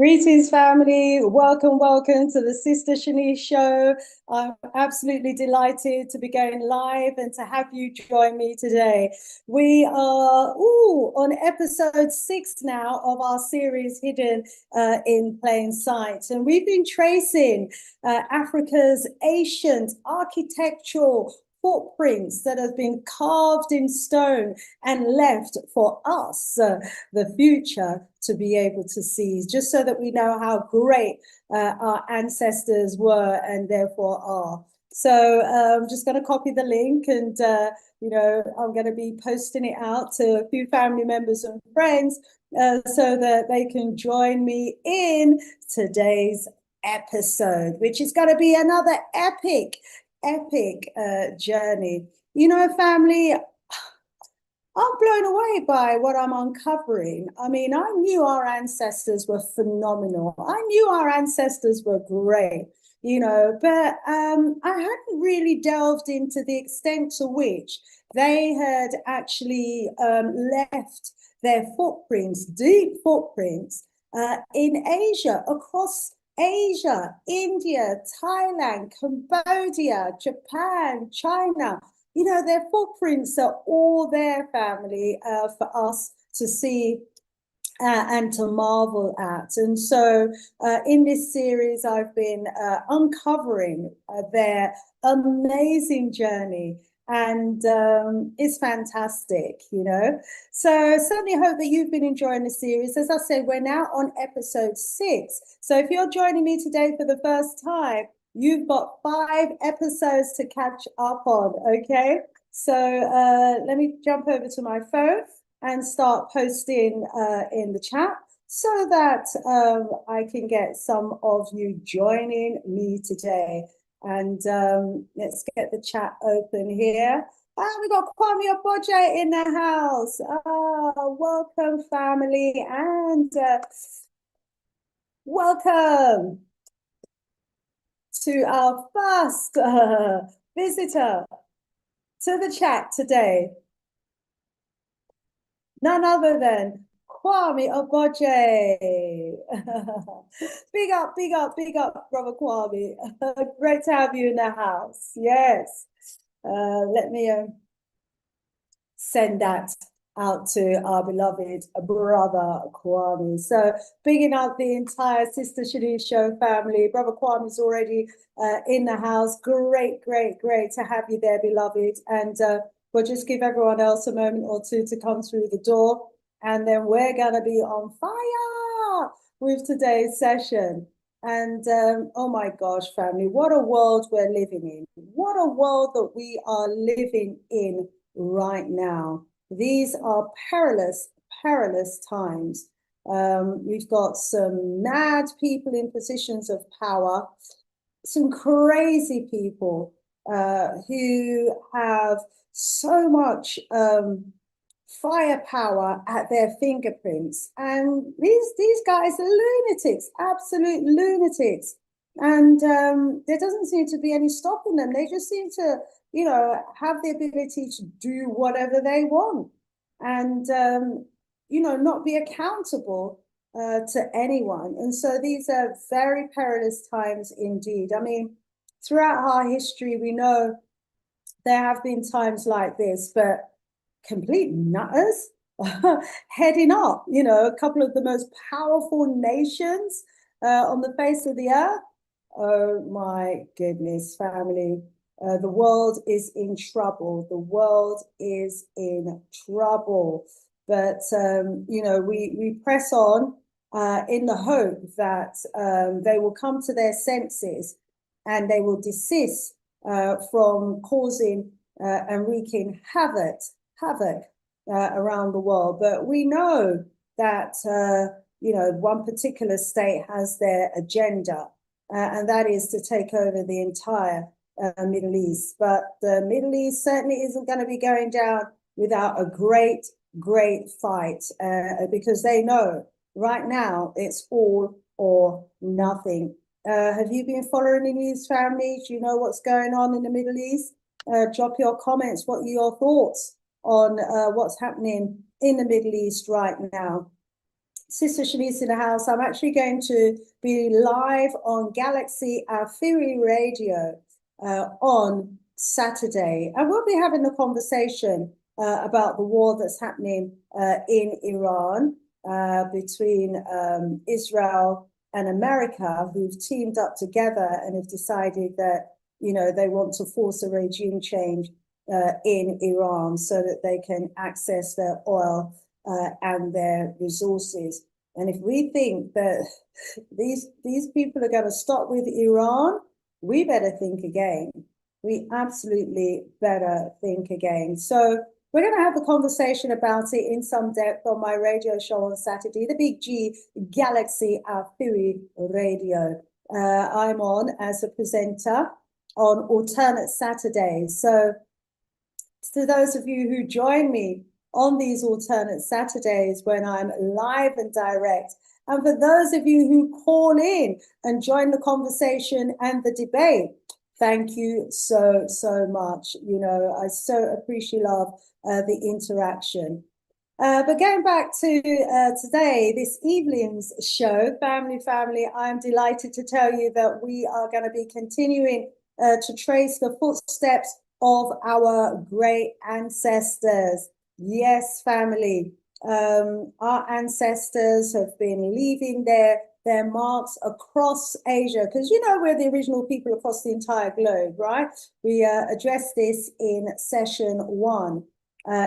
Greetings, family. Welcome, welcome to the Sista Shanice show. I'm absolutely delighted to be going live and to have you join me today. We are on episode 6 now of our series Hidden in Plain Sight. And we've been tracing Africa's ancient architectural footprints that have been carved in stone and left for us, the future, to be able to see, just so that we know how great our ancestors were and therefore are. So I'm just going to copy the link and, I'm going to be posting it out to a few family members and friends so that they can join me in today's episode, which is going to be another epic journey. You know, family, I'm blown away by what I'm uncovering. I mean, I knew our ancestors were phenomenal. I knew our ancestors were great, but I hadn't really delved into the extent to which they had actually left their footprints, deep footprints, in Asia, across Asia, India, Thailand, Cambodia, Japan, China. Their footprints are all there, family, for us to see and to marvel at. And so in this series, I've been uncovering their amazing journey. And it's fantastic, So certainly hope that you've been enjoying the series. As I said, we're now on episode 6. So if you're joining me today for the first time, you've got 5 episodes to catch up on, okay? So let me jump over to my phone and start posting in the chat so that I can get some of you joining me today. And let's get the chat open here. We got Kwame Oboje in the house. Welcome, family, and welcome to our first visitor to the chat today. None other than Kwame Oboje. Big up, brother Kwame. Great to have you in the house. Yes. Let me send that out to our beloved brother Kwame. So bigging up the entire Sista Shanice show family. Brother Kwame's already in the house. Great to have you there, beloved. And we'll just give everyone else a moment or two to come through the door. And then we're going to be on fire with today's session. And oh my gosh, family, what a world we're living in. What a world that we are living in right now. These are perilous times. We've got some mad people in positions of power, some crazy people who have so much firepower at their fingerprints. And these guys are lunatics, absolute lunatics. And there doesn't seem to be any stopping them. They just seem to have the ability to do whatever they want and, not be accountable to anyone. And so these are very perilous times indeed. I mean, throughout our history, we know there have been times like this, but complete nutters heading up, a couple of the most powerful nations on the face of the earth. Oh my goodness, family. The world is in trouble. The world is in trouble. But, we press on in the hope that they will come to their senses and they will desist from causing and wreaking havoc around the world. But we know that, one particular state has their agenda, and that is to take over the entire Middle East. But the Middle East certainly isn't going to be going down without a great fight, because they know right now it's all or nothing. Have you been following the news, family? Do you know what's going on in the Middle East? Drop your comments. What are your thoughts on what's happening in the Middle East right now? Sister Shanice in the house. I'm actually going to be live on Galaxy Afiri Radio on Saturday. And we'll be having a conversation about the war that's happening in Iran between Israel and America, who've teamed up together and have decided that, you know, they want to force a regime change in Iran so that they can access their oil and their resources. And if we think that these people are going to stop with Iran, we better think again. We absolutely better think again. So we're going to have a conversation about it in some depth on my radio show on Saturday, the Big G Galaxy Afiri Radio. I'm on as a presenter on alternate Saturdays. So to those of you who join me on these alternate Saturdays when I'm live and direct, and for those of you who call in and join the conversation and the debate, thank you so, so much. You know, I so appreciate the interaction. But going back to today, this evening's show, Family, I'm delighted to tell you that we are going to be continuing to trace the footsteps of our great ancestors. Yes, family. Our ancestors have been leaving their marks across Asia, because you know we're the original people across the entire globe, right? We addressed this in session 1,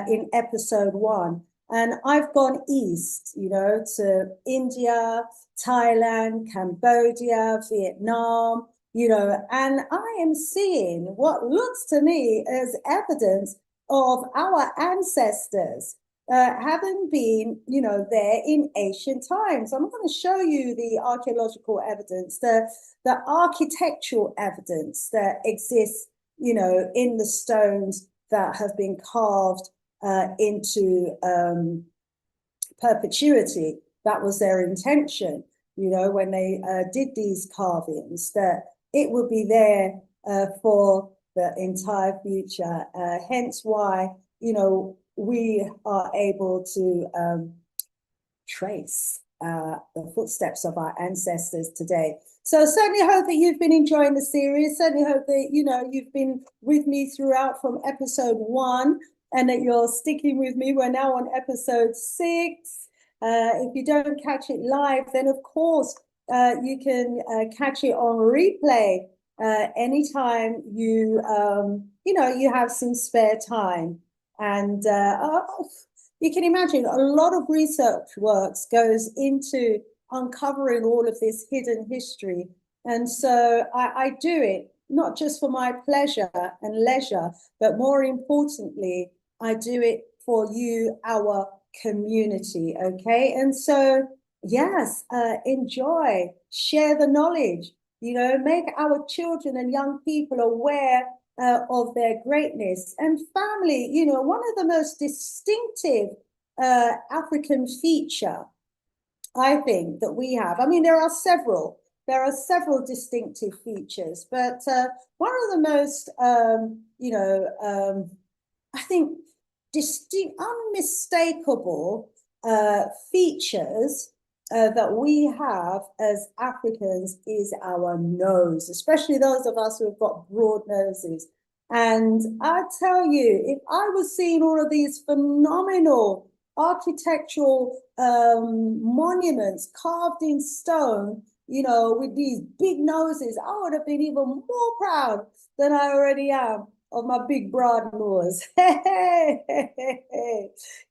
in episode 1. And I've gone east, you know, to India, Thailand, Cambodia, Vietnam, you know, and I am seeing what looks to me as evidence of our ancestors having been, you know, there in ancient times. I'm going to show you the archaeological evidence, the architectural evidence that exists, you know, in the stones that have been carved into perpetuity. That was their intention, you know, when they did these carvings, that it would be there for the entire future. Hence why, you know, we are able to trace the footsteps of our ancestors today. So certainly hope that you've been enjoying the series. Certainly hope that, you know, you've been with me throughout from episode 1 and that you're sticking with me. We're now on episode 6. If you don't catch it live, then of course you can catch it on replay anytime you know, you have some spare time. And you can imagine a lot of research works goes into uncovering all of this hidden history. And so I do it not just for my pleasure and leisure, but more importantly, I do it for you, our community. Okay. And so, yes, enjoy, share the knowledge, you know, make our children and young people aware of their greatness. And family, you know, one of the most distinctive African feature, I think, that we have. I mean, there are several distinctive features, but one of the most, you know, I think distinct, unmistakable features that we have as Africans is our nose, especially those of us who have got broad noses. And I tell you, if I was seeing all of these phenomenal architectural monuments carved in stone, you know, with these big noses, I would have been even more proud than I already am of my big broad nose.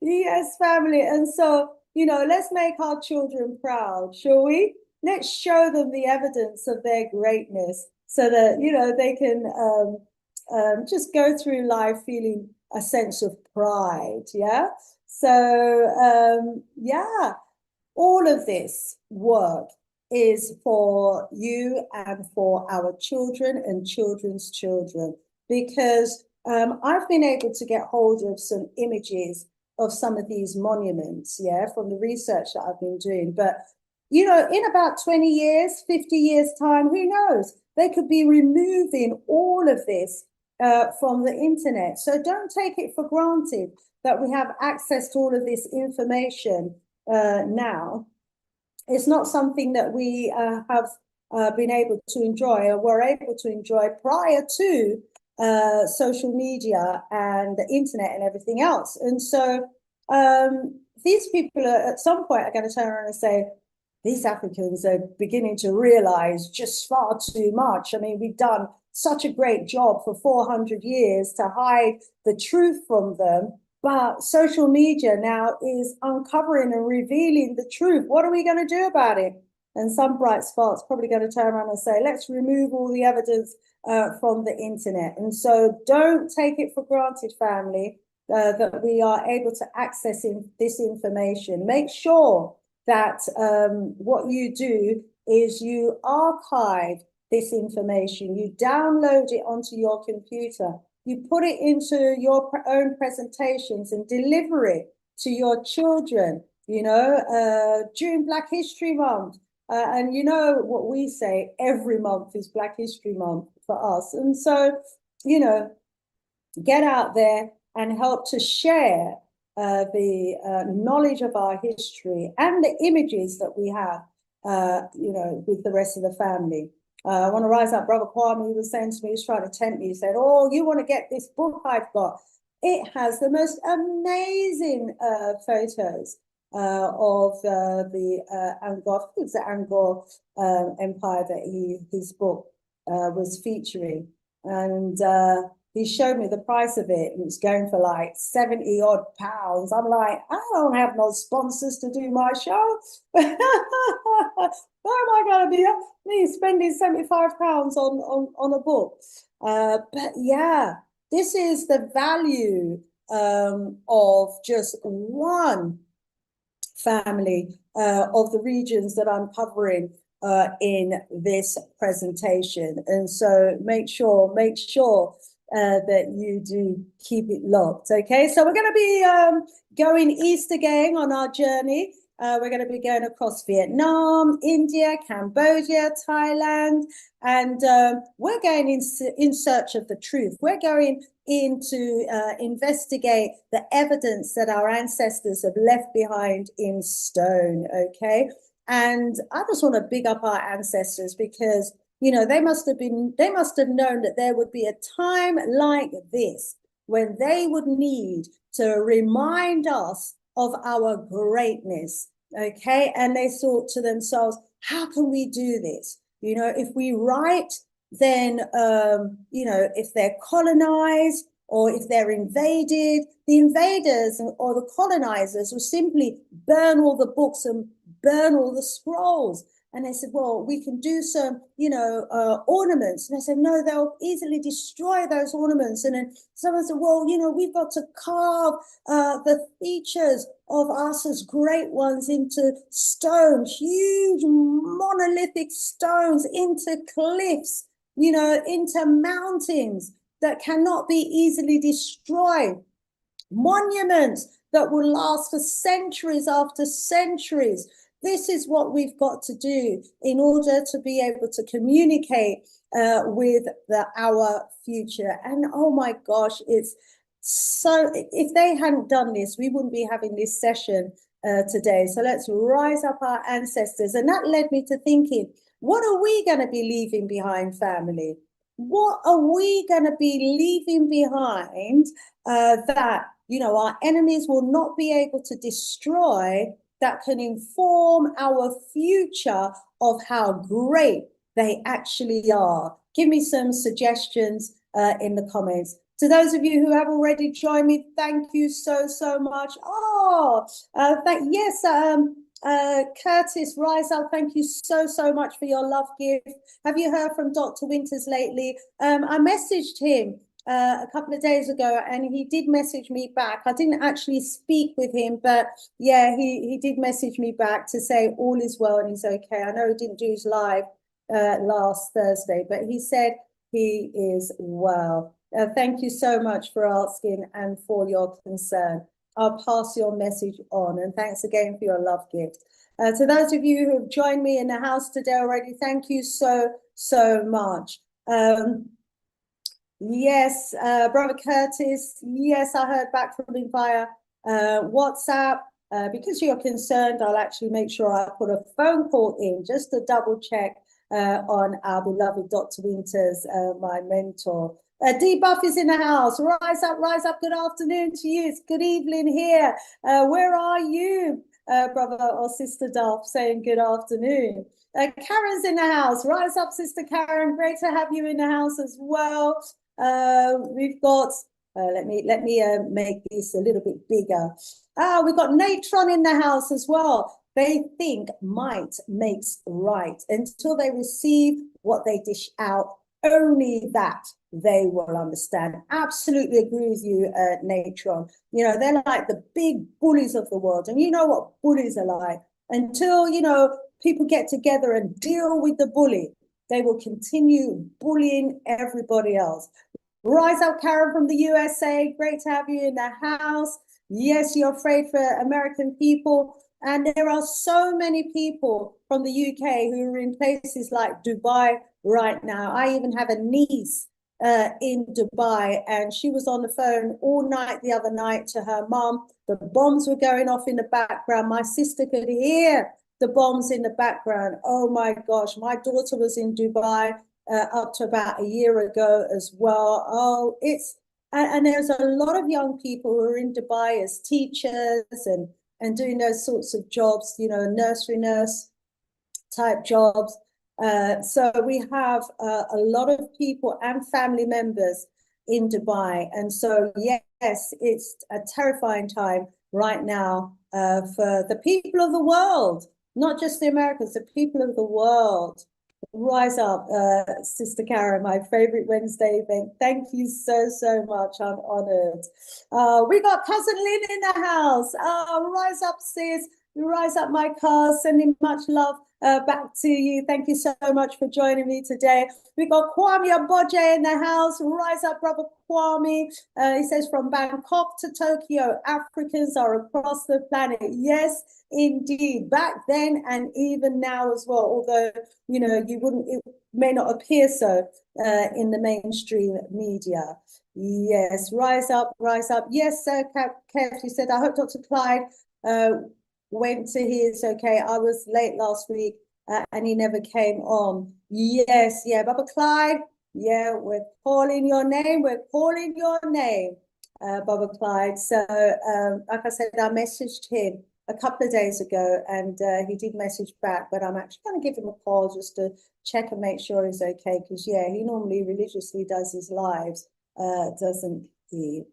Yes, family. And so, you know, let's make our children proud, shall we? Let's show them the evidence of their greatness so that, you know, they can just go through life feeling a sense of pride. Yeah. So, yeah, all of this work is for you and for our children and children's children, because I've been able to get hold of some images of some of these monuments, yeah, from the research that I've been doing. But, you know, in about 20 years, 50 years time, who knows? They could be removing all of this from the internet. So don't take it for granted that we have access to all of this information now. it's not something that we have been able to enjoy or were able to enjoy prior to social media and the internet and everything else. And so these people are, at some point, are going to turn around and say, these Africans are beginning to realize just far too much. I mean, we've done such a great job for 400 years to hide the truth from them. But social media now is uncovering and revealing the truth. What are we going to do about it? And some bright spots probably going to turn around and say, let's remove all the evidence from the internet. And so don't take it for granted, family, that we are able to access this information. Make sure that what you do is you archive this information, you download it onto your computer, you put it into your own presentations and deliver it to your children, during Black History Month. And you know what we say, every month is Black History Month for us. And so, get out there and help to share the knowledge of our history and the images that we have, with the rest of the family. I want to rise up. Brother Kwame, he was saying to me, he was trying to tempt me. He said, oh, you want to get this book I've got? It has the most amazing photos of the Angkor, it's the Angkor Empire that his book was featuring. And he showed me the price of it, and it was going for like 70 odd pounds. I'm like, I don't have no sponsors to do my show. Why am I going to be me spending 75 pounds on a book? But yeah, this is the value of just one family of the regions that I'm covering in this presentation. And so make sure that you do keep it locked. Okay, so we're going to be going east again on our journey. We're going to be going across Vietnam, India, Cambodia, Thailand, and we're going in search of the truth. We're going in to investigate the evidence that our ancestors have left behind in stone. Okay, and I just want to big up our ancestors, because they must have known that there would be a time like this when they would need to remind us of our greatness. Okay, and they thought to themselves, how can we do this? If we write, then if they're colonized or if they're invaded, the invaders or the colonizers will simply burn all the books and burn all the scrolls. And they said, well, we can do some, ornaments. And I said, no, they'll easily destroy those ornaments. And then someone said, well, we've got to carve the features of us as great ones into stone, huge monolithic stones, into cliffs, into mountains that cannot be easily destroyed. Monuments that will last for centuries after centuries. This is what we've got to do in order to be able to communicate with our future. And oh my gosh, it's so, if they hadn't done this, we wouldn't be having this session today. So let's rise up our ancestors. And that led me to thinking, what are we going to be leaving behind, family? What are we going to be leaving behind that, our enemies will not be able to destroy, that can inform our future of how great they actually are? Give me some suggestions in the comments. To those of you who have already joined me, thank you so much. Oh, Curtis Rizal, thank you so much for your love gift. Have you heard from Dr. Winters lately? I messaged him a couple of days ago, and he did message me back. I didn't actually speak with him, but yeah, he did message me back to say all is well and he's okay. I know he didn't do his live last Thursday, but he said he is well. Thank you so much for asking and for your concern. I'll pass your message on, and thanks again for your love gift. To those of you who have joined me in the house today already, thank you so much. Yes, Brother Curtis, yes, I heard back from him via WhatsApp. because you're concerned, I'll actually make sure I put a phone call in just to double check on our beloved Dr. Winters, my mentor. Debuff is in the house. Rise up. Good afternoon to you. It's good evening here. Where are you, brother or sister Duff? Saying good afternoon. Karen's in the house. Rise up, Sister Karen. Great to have you in the house as well. We've got. Let me make this a little bit bigger. We've got Natron in the house as well. They think might makes right. Until they receive what they dish out, only that they will understand. Absolutely agree with you, Natron. You know, they're like the big bullies of the world. And you know what bullies are like. Until, you know, people get together and deal with the bully, they will continue bullying everybody else. Rise up, Karen from the USA. Great to have you in the house. Yes, you're afraid for American people. And there are so many people from the UK who are in places like Dubai right now. I even have a niece in Dubai, and she was on the phone all night the other night to her mum. The bombs were going off in the background. My sister could hear the bombs in the background. Oh my gosh, my daughter was in Dubai up to about a year ago as well. Oh, and there's a lot of young people who are in Dubai as teachers and doing those sorts of jobs, you know, nursery nurse type jobs. So we have a lot of people and family members in Dubai. And so, yes, it's a terrifying time right now for the people of the world, not just the Americans, the people of the world. Rise up, Sister Karen, my favorite Wednesday event. Thank you so much. I'm honored. We got Cousin Lynn in the house. Rise up, sis. Rise up, my car. Sending much love back to you. Thank you so much for joining me today. We got Kwame Aboje in the house. Rise up, brother Kwame. He says from Bangkok to Tokyo, Africans are across the planet. Yes, indeed. Back then and even now as well. Although, you know, it may not appear so in the mainstream media. Yes, rise up, rise up. Yes, Kev, you said, I hope Dr. Clyde went to his, okay, I was late last week and he never came on. Yes, yeah, Baba Clyde, yeah, we're calling your name, Baba Clyde. So, like I said, I messaged him a couple of days ago and he did message back, but I'm actually going to give him a call just to check and make sure he's okay, because, yeah, he normally religiously does his lives, doesn't he?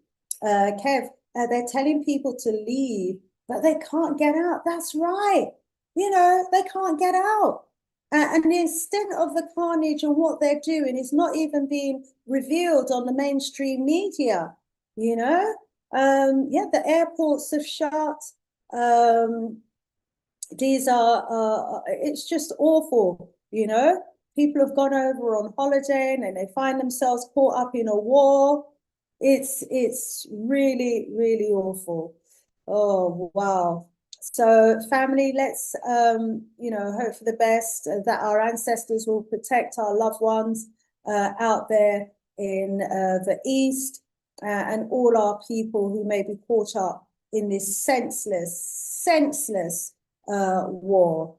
Kev, they're telling people to leave, but they can't get out. That's right. You know, they can't get out. And the extent of the carnage and what they're doing is not even being revealed on the mainstream media, you know? Yeah, the airports have shut. These are, it's just awful, you know? People have gone over on holiday and they find themselves caught up in a war. It's really, really awful. Oh, wow. So family, let's, you know, hope for the best, that our ancestors will protect our loved ones out there in the East and all our people who may be caught up in this senseless war.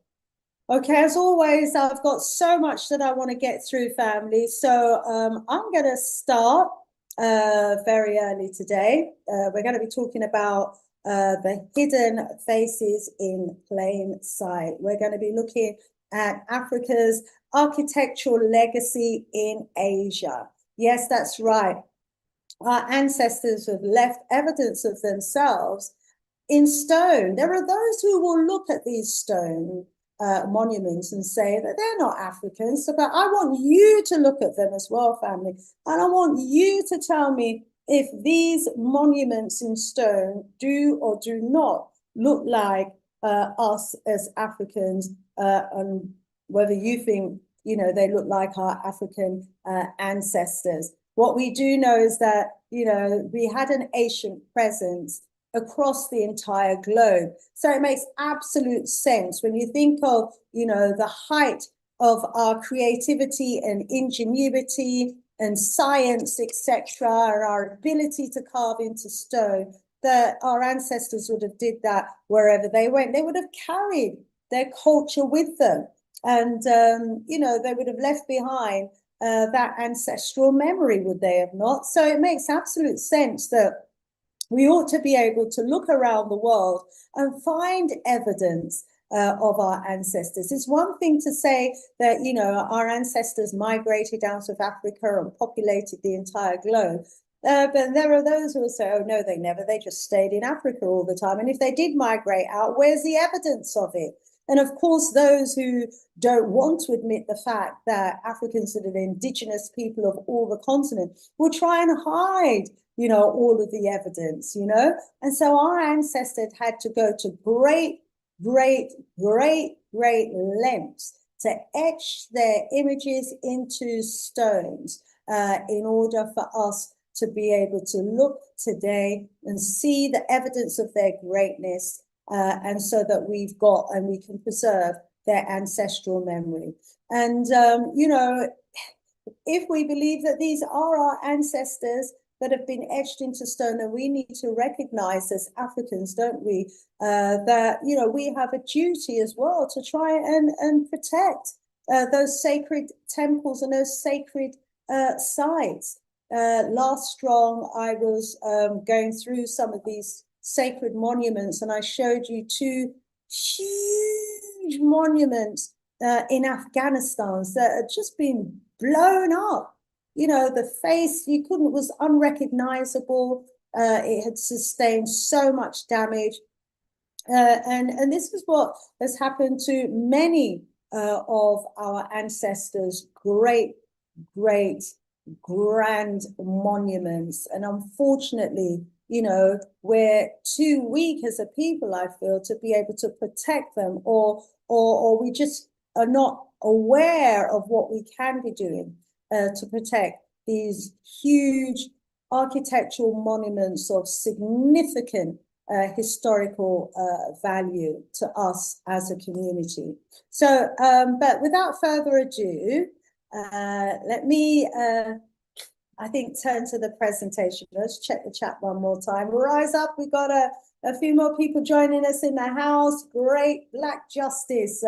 Okay, as always, I've got so much that I want to get through, family. So I'm going to start very early today. We're going to be talking about the hidden faces in plain sight. We're going to be looking at Africa's architectural legacy in Asia. Yes, that's right. Our ancestors have left evidence of themselves in stone. There are those who will look at these stone monuments and say that they're not Africans. So, but I want you to look at them as well, family. And I want you to tell me if these monuments in stone do or do not look like us as Africans, and whether you think, you know, they look like our African ancestors. What we do know is that, you know, we had an ancient presence across the entire globe. So it makes absolute sense when you think of, you know, the height of our creativity and ingenuity and science, etc., and our ability to carve into stone. that our ancestors would have did that wherever they went. They would have carried their culture with them. And, you know, they would have left behind that ancestral memory, would they have not? So it makes absolute sense that we ought to be able to look around the world and find evidence of our ancestors. It's one thing to say that, you know, our ancestors migrated out of Africa and populated the entire globe. But there are those who will say, oh, no, they never. They just stayed in Africa all the time. And if they did migrate out, where's the evidence of it? And of course, those who don't want to admit the fact that Africans are the indigenous people of all the continent will try and hide, you know, all of the evidence, you know. And so our ancestors had to go to great lengths to etch their images into stones in order for us to be able to look today and see the evidence of their greatness, and so that we've got and we can preserve their ancestral memory. And, you know, if we believe that these are our ancestors that have been etched into stone, then we need to recognize as Africans, don't we, that, you know, we have a duty as well to try and protect those sacred temples and those sacred sites. Last Strong, I was going through some of these sacred monuments, and I showed you two huge monuments in Afghanistan that had just been blown up. You know, the face, you couldn't, was unrecognizable. It had sustained so much damage. And this is what has happened to many of our ancestors' great grand monuments. And unfortunately, you know, we're too weak as a people, I feel, to be able to protect them, or we just are not aware of what we can be doing to protect these huge architectural monuments of significant historical value to us as a community. So, but without further ado, let me, I think, turn to the presentation. Let's check the chat one more time. Rise up. We've got a few more people joining us in the house. Great. Black Justice.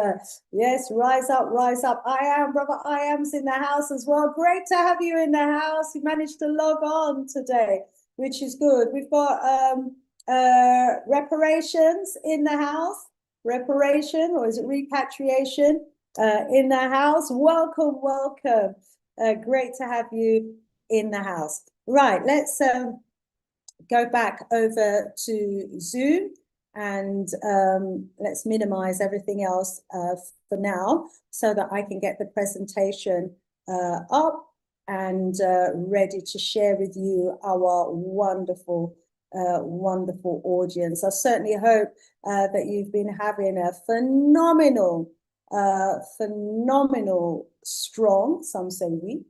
Yes, rise up, rise up. Brother I am's in the house as well. Great to have you in the house. You managed to log on today, which is good. We've got reparations in the house. Reparation, or is it repatriation? In the house. Welcome, welcome. Great to have you in the house. Right, let's go back over to Zoom, and let's minimize everything else for now so that I can get the presentation up and ready to share with you our wonderful audience. I certainly hope that you've been having a phenomenal strong, some say weak,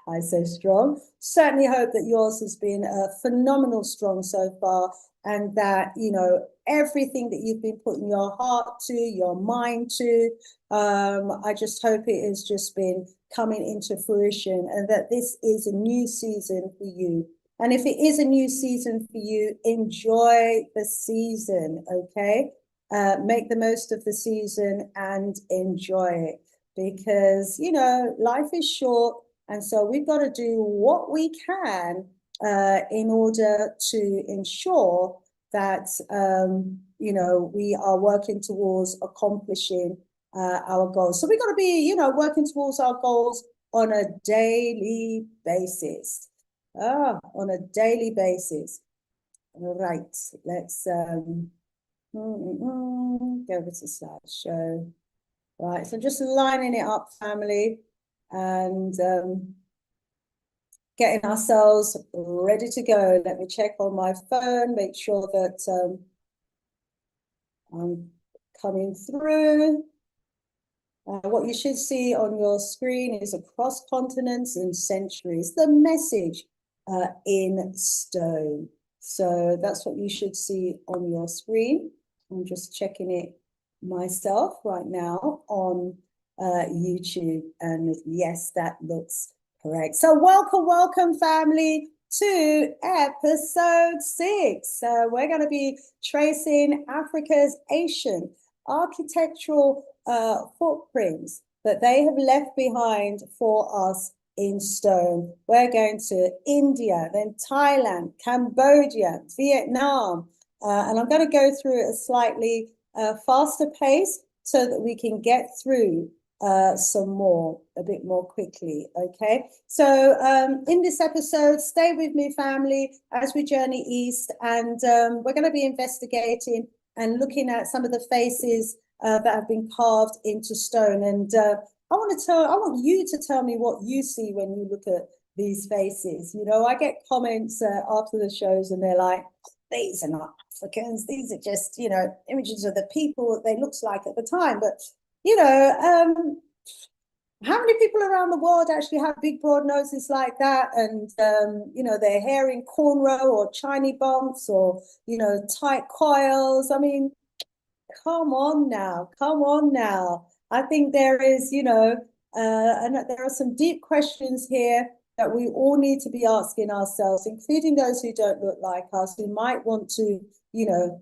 I say strong. Certainly hope that yours has been a phenomenal strong so far, and that, you know, everything that you've been putting your heart to, your mind to, I just hope it has just been coming into fruition, and that this is a new season for you. And if it is a new season for you, enjoy the season, okay? Make the most of the season and enjoy it, because, you know, life is short, and so we've got to do what we can in order to ensure that, you know, we are working towards accomplishing our goals. So we've got to be, you know, working towards our goals on a daily basis. On a daily basis. Right, let's go over to slideshow. Right, so just lining it up, family, and getting ourselves ready to go. Let me check on my phone, make sure that I'm coming through. What you should see on your screen is across continents and centuries, the message in stone. So that's what you should see on your screen. I'm just checking it myself right now on YouTube, and yes, that looks correct. So welcome, family. to episode 6. We're going to be tracing Africa's ancient architectural footprints that they have left behind for us in stone. We're going to India, then Thailand, Cambodia, Vietnam, and I'm going to go through at a slightly faster pace so that we can get through some more, a bit more quickly. Okay, so in this episode, stay with me, family, as we journey east, and we're going to be investigating and looking at some of the faces that have been carved into stone. And I want you to tell me what you see when you look at these faces. You know, I get comments after the shows, and they're like, "These are not Africans. These are just, you know, images of the people that they looked like at the time." But you know, how many people around the world actually have big broad noses like that, and you know, their hair in cornrow or shiny bumps, or you know, tight coils? I mean, come on now, come on now. I think there is, you know, and there are some deep questions here that we all need to be asking ourselves, including those who don't look like us, who might want to, you know,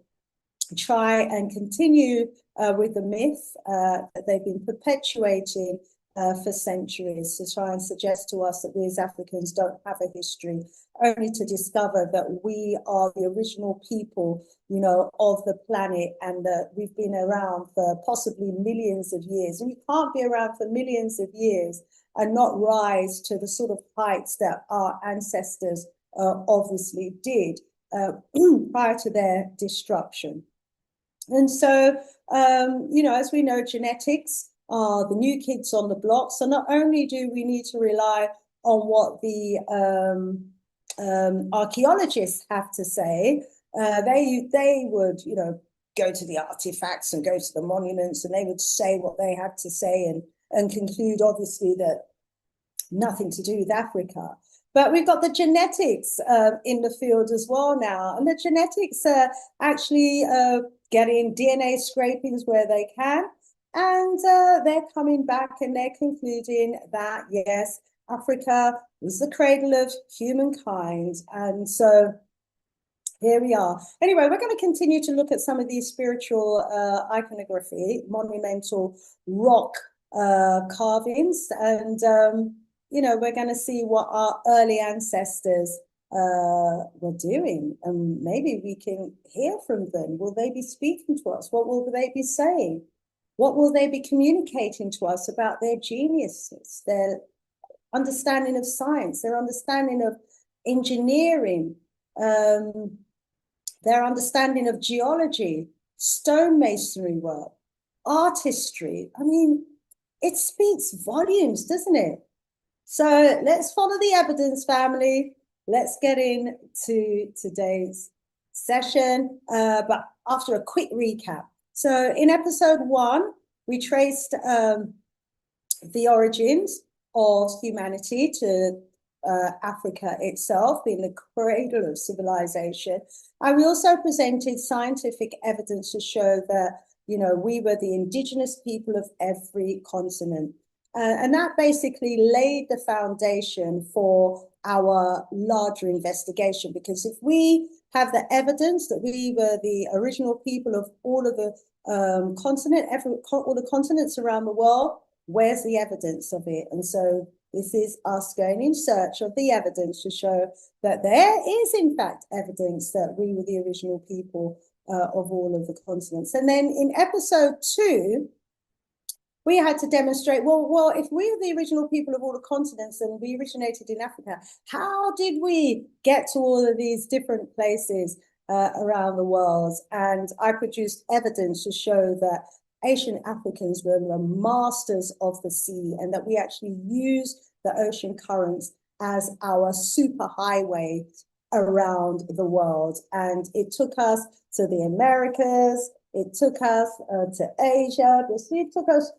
try and continue with the myth that they've been perpetuating for centuries, to try and suggest to us that we as Africans don't have a history, only to discover that we are the original people, you know, of the planet, and that we've been around for possibly millions of years. And you can't be around for millions of years and not rise to the sort of heights that our ancestors obviously did prior to their destruction. And so, you know, as we know, genetics are the new kids on the block. So not only do we need to rely on what the archaeologists have to say, they would, you know, go to the artifacts and go to the monuments, and they would say what they had to say, and conclude, obviously, that nothing to do with Africa. But we've got the genetics in the field as well now. And the genetics are actually getting DNA scrapings where they can. And they're coming back and they're concluding that, yes, Africa was the cradle of humankind. And so here we are. Anyway, we're going to continue to look at some of these spiritual iconography, monumental rock carvings. And you know, we're going to see what our early ancestors were doing, and maybe we can hear from them. Will they be speaking to us? What will they be saying? What will they be communicating to us about their geniuses, their understanding of science, their understanding of engineering, their understanding of geology, stonemasonry work, art history? I mean, it speaks volumes, doesn't it? So let's follow the evidence, family. Let's get into today's session, but after a quick recap. So in episode 1, we traced the origins of humanity to Africa itself, being the cradle of civilization. And we also presented scientific evidence to show that, you know, we were the indigenous people of every continent. And that basically laid the foundation for our larger investigation, because if we have the evidence that we were the original people of all of the all the continents around the world, where's the evidence of it? And so this is us going in search of the evidence to show that there is, in fact, evidence that we were the original people of all of the continents. And then in episode 2, we had to demonstrate, well, if we're the original people of all the continents and we originated in Africa, how did we get to all of these different places around the world? And I produced evidence to show that ancient Africans were the masters of the sea, and that we actually used the ocean currents as our superhighway around the world. And it took us to the Americas, it took us to Asia, it took us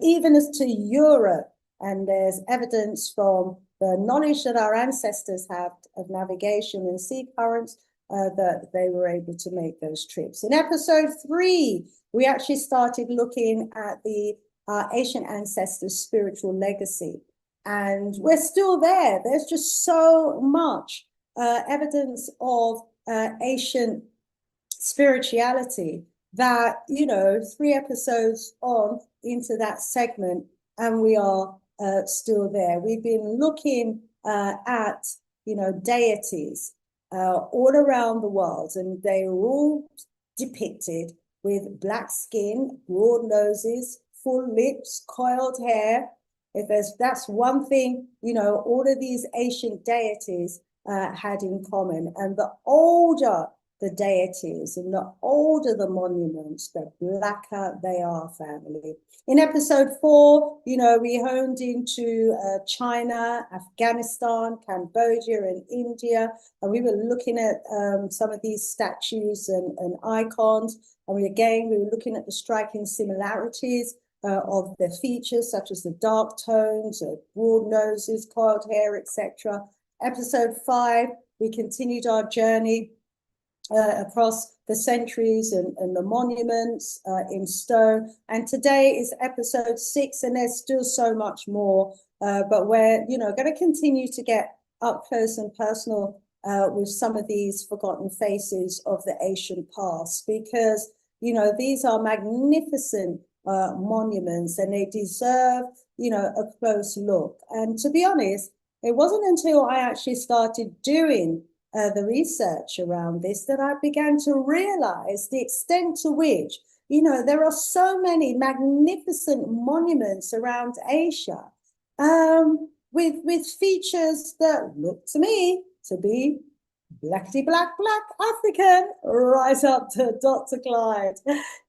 even as to Europe. And there's evidence from the knowledge that our ancestors had of navigation and sea currents that they were able to make those trips. In episode 3, we actually started looking at the ancient ancestors' spiritual legacy. And we're still there. There's just so much evidence of ancient spirituality that, you know, 3 episodes on into that segment, and we are still there. We've been looking at, you know, deities all around the world, and they are all depicted with black skin, broad noses, full lips, coiled hair. If that's one thing, you know, all of these ancient deities had in common. And the older the deities and the older the monuments, the blacker they are, family. In episode 4, you know, we honed into China, Afghanistan, Cambodia, and India. And we were looking at some of these statues and icons. And we were looking at the striking similarities of their features, such as the dark tones, broad noses, coiled hair, etc. Episode 5, we continued our journey across the centuries and the monuments in stone. And today is episode 6, and there's still so much more. But we're, you know, going to continue to get up close and personal with some of these forgotten faces of the ancient past, because, you know, these are magnificent monuments, and they deserve, you know, a close look. And to be honest, it wasn't until I actually started doing the research around this that I began to realize the extent to which, you know, there are so many magnificent monuments around Asia with features that look to me to be blackety black African. Right up to Dr. Clyde.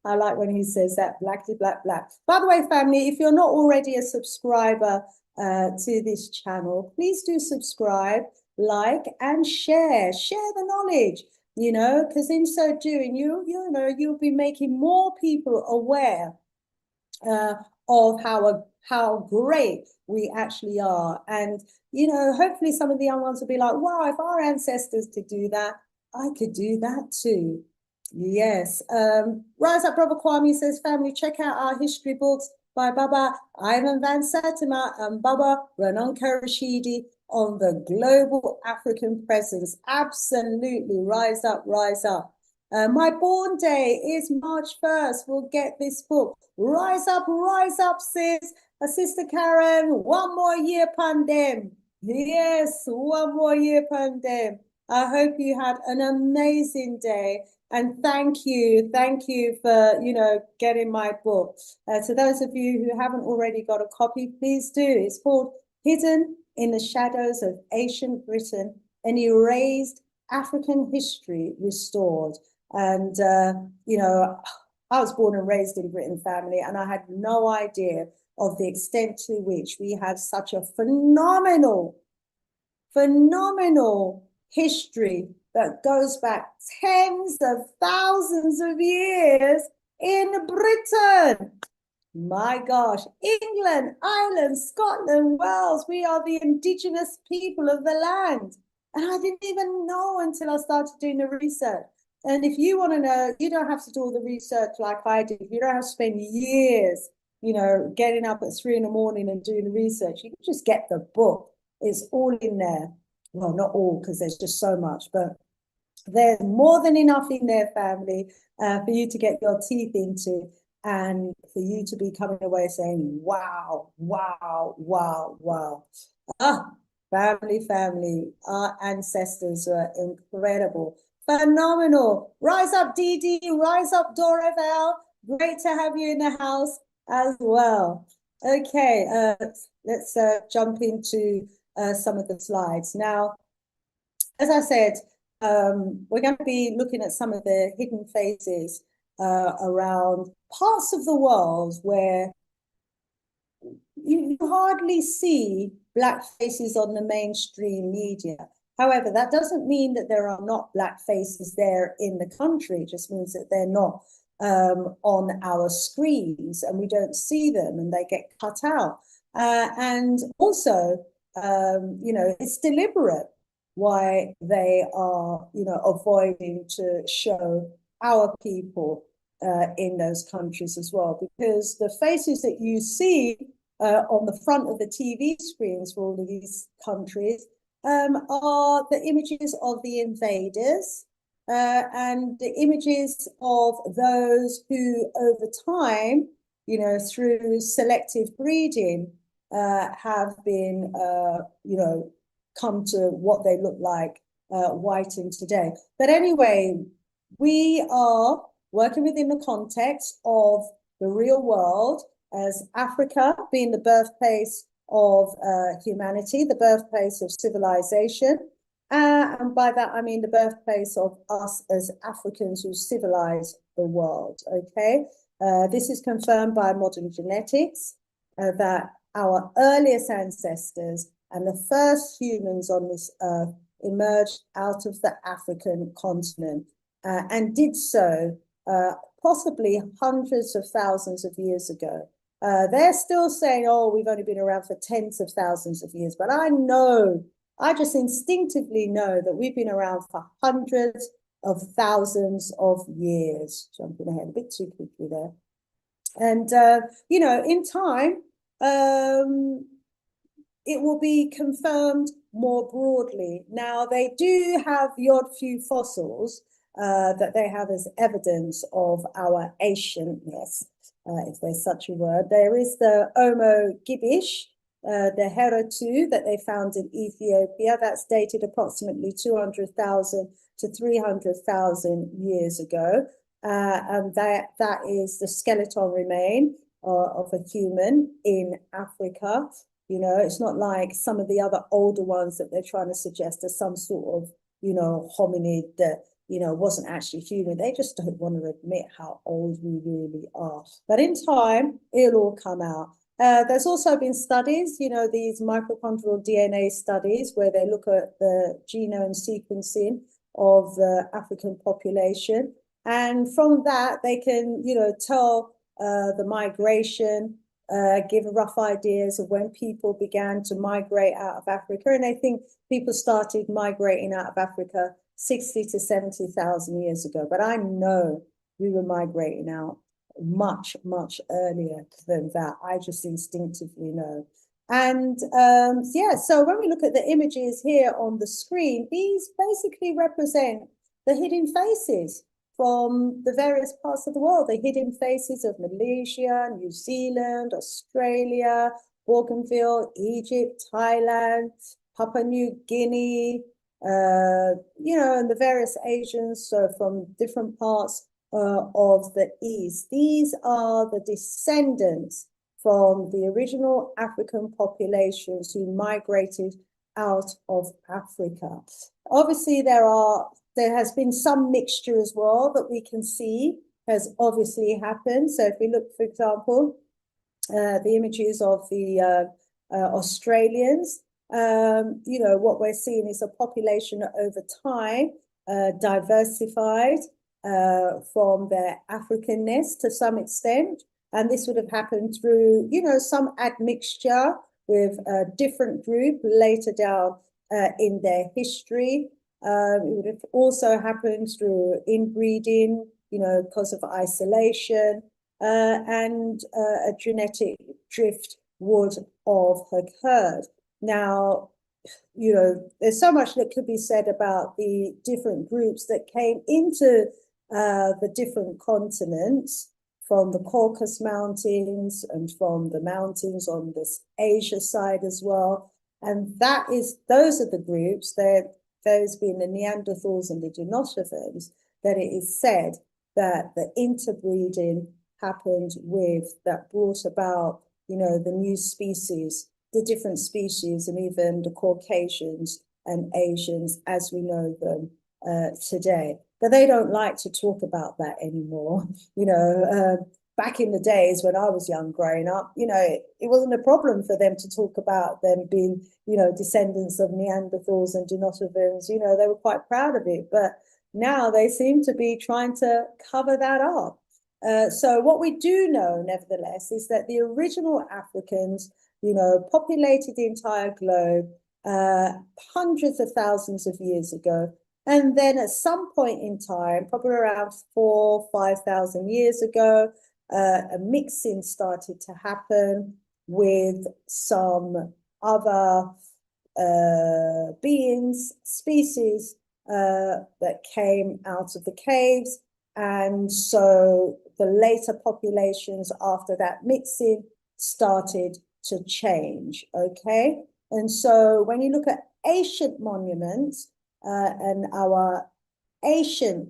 I like when he says that, blackety black. By the way, family, if you're not already a subscriber to this channel, please do subscribe, like, and share the knowledge, you know, because in so doing, you know, you'll be making more people aware of how great we actually are. And, you know, hopefully some of the young ones will be like, wow, if our ancestors could do that, I could do that too. Yes. Rise Up Brother Kwame says, family, check out our history books by Baba Ivan Van Satima and Baba Ranonka Rashidi on the global African presence. Absolutely. Rise up, rise up. My born day is March 1st. We'll get this book. Rise up, sis. Sister Karen, one more year pandem. Yes, one more year pandem. I hope you had an amazing day. And thank you for, you know, getting my book. To those of you who haven't already got a copy, please do. It's called Hidden in the Shadows of Ancient Britain, an Erased African History Restored. And, you know, I was born and raised in Britain, family, and I had no idea of the extent to which we had such a phenomenal history that goes back tens of thousands of years in Britain. My gosh, England, Ireland, Scotland, Wales, we are the indigenous people of the land. And I didn't even know until I started doing the research. And if you want to know, you don't have to do all the research like I did. You don't have to spend years, you know, getting up at 3 in the morning and doing the research. You can just get the book. It's all in there. Well, not all, because there's just so much, but there's more than enough in there, family, for you to get your teeth into, and for you to be coming away saying, wow, wow, wow, wow. Ah, family, our ancestors are incredible. Phenomenal. Rise up, Dee Dee. Rise up, Doravel. Great to have you in the house as well. Okay, let's jump into some of the slides. Now, as I said, we're going to be looking at some of the hidden faces around parts of the world where you hardly see black faces on the mainstream media. However, that doesn't mean that there are not black faces there in the country. It just means that they're not on our screens and we don't see them and they get cut out. And also, you know, it's deliberate why they are, you know, avoiding to show our people in those countries as well, because the faces that you see on the front of the TV screens for all of these countries are the images of the invaders and the images of those who, over time, you know, through selective breeding, have been, you know, come to what they look like whitened today. But anyway, we are working within the context of the real world, as Africa being the birthplace of humanity, the birthplace of civilization. And by that, I mean the birthplace of us as Africans who civilize the world, okay? This is confirmed by modern genetics, that our earliest ancestors and the first humans on this earth emerged out of the African continent and did so possibly hundreds of thousands of years ago. They're still saying, oh, we've only been around for tens of thousands of years. But I just instinctively know that we've been around for hundreds of thousands of years. Jumping ahead a bit too quickly there. And, you know, in time, it will be confirmed more broadly. Now, they do have the odd few fossils that they have as evidence of our ancientness, if there's such a word. There is the Homo gibish, the Herotu that they found in Ethiopia. That's dated approximately 200,000 to 300,000 years ago. And that is the skeleton remain of a human in Africa. You know, it's not like some of the other older ones that they're trying to suggest as some sort of, you know, hominid that, you know, wasn't actually human. They just don't want to admit how old we really are. But in time, it'll all come out. There's also been studies, you know, these mitochondrial DNA studies where they look at the genome sequencing of the African population. And from that, they can, you know, tell the migration, give rough ideas of when people began to migrate out of Africa. And I think people started migrating out of Africa 60 to 70,000 years ago. But I know we were migrating out much, much earlier than that. I just instinctively know. And yeah, so when we look at the images here on the screen, these basically represent the hidden faces from the various parts of the world, the hidden faces of Malaysia, New Zealand, Australia, Bougainville, Egypt, Thailand, Papua New Guinea, you know, and the various Asians, so from different parts of the East. These are the descendants from the original African populations who migrated out of Africa. Obviously, there has been some mixture as well that we can see has obviously happened. So if we look, for example, the images of the Australians, you know, what we're seeing is a population that over time diversified from their Africanness to some extent. And this would have happened through, you know, some admixture with a different group later down in their history. It would have also happened through inbreeding, you know, because of isolation, and a genetic drift would have occurred. Now, you know, there's so much that could be said about the different groups that came into the different continents, from the Caucasus Mountains and from the mountains on this Asia side as well. And those are the groups, those being the Neanderthals and the Denisovans, that it is said that the interbreeding happened with, that brought about, you know, the new species, the different species, and even the Caucasians and Asians as we know them today. But they don't like to talk about that anymore. You know, back in the days when I was young growing up, you know, it wasn't a problem for them to talk about them being, you know, descendants of Neanderthals and Denisovans. You know, they were quite proud of it. But now they seem to be trying to cover that up. So what we do know, nevertheless, is that the original Africans, you know, populated the entire globe hundreds of thousands of years ago. And then at some point in time, probably around 4,000 to 5,000 years ago, a mixing started to happen. with some other beings, species that came out of the caves. And so the later populations after that mixing started to change, okay? And so when you look at ancient monuments and our ancient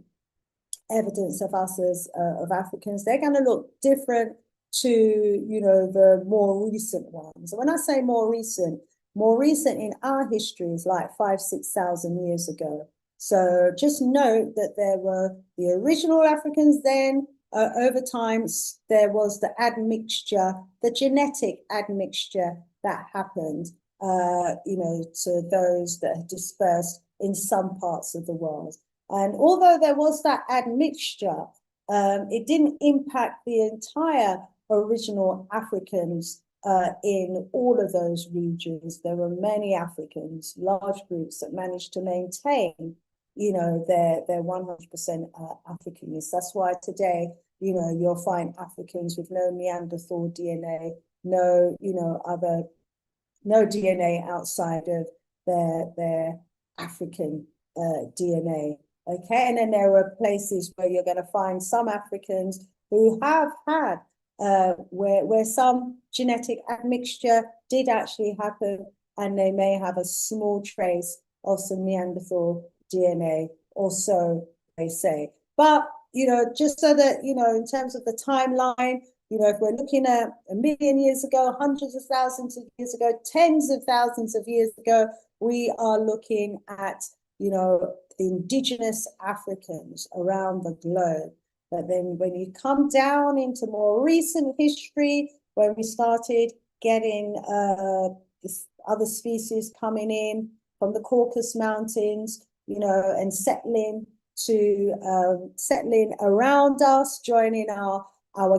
evidence of us as of Africans, they're going to look different to, you know, the more recent ones. And when I say more recent in our history is like 5,000–6,000 years ago. So just note that there were the original Africans then. Over time, there was the admixture, the genetic admixture that happened, you know, to those that had dispersed in some parts of the world. And although there was that admixture, it didn't impact the entire original Africans in all of those regions. There were many Africans, large groups that managed to maintain, you know, their 100% Africanness. That's why today, you know, you'll find Africans with no Neanderthal DNA, no, you know, no DNA outside of their African DNA. Okay, and then there are places where you're going to find some Africans who have had where some genetic admixture did actually happen, and they may have a small trace of some Neanderthal DNA, or so they say. But, you know, just so that, you know, in terms of the timeline, you know, if we're looking at 1,000,000 years ago, hundreds of thousands of years ago, tens of thousands of years ago, we are looking at, you know, the indigenous Africans around the globe. But then when you come down into more recent history, when we started getting this other species coming in from the Caucasus Mountains, you know, and settling around us, joining our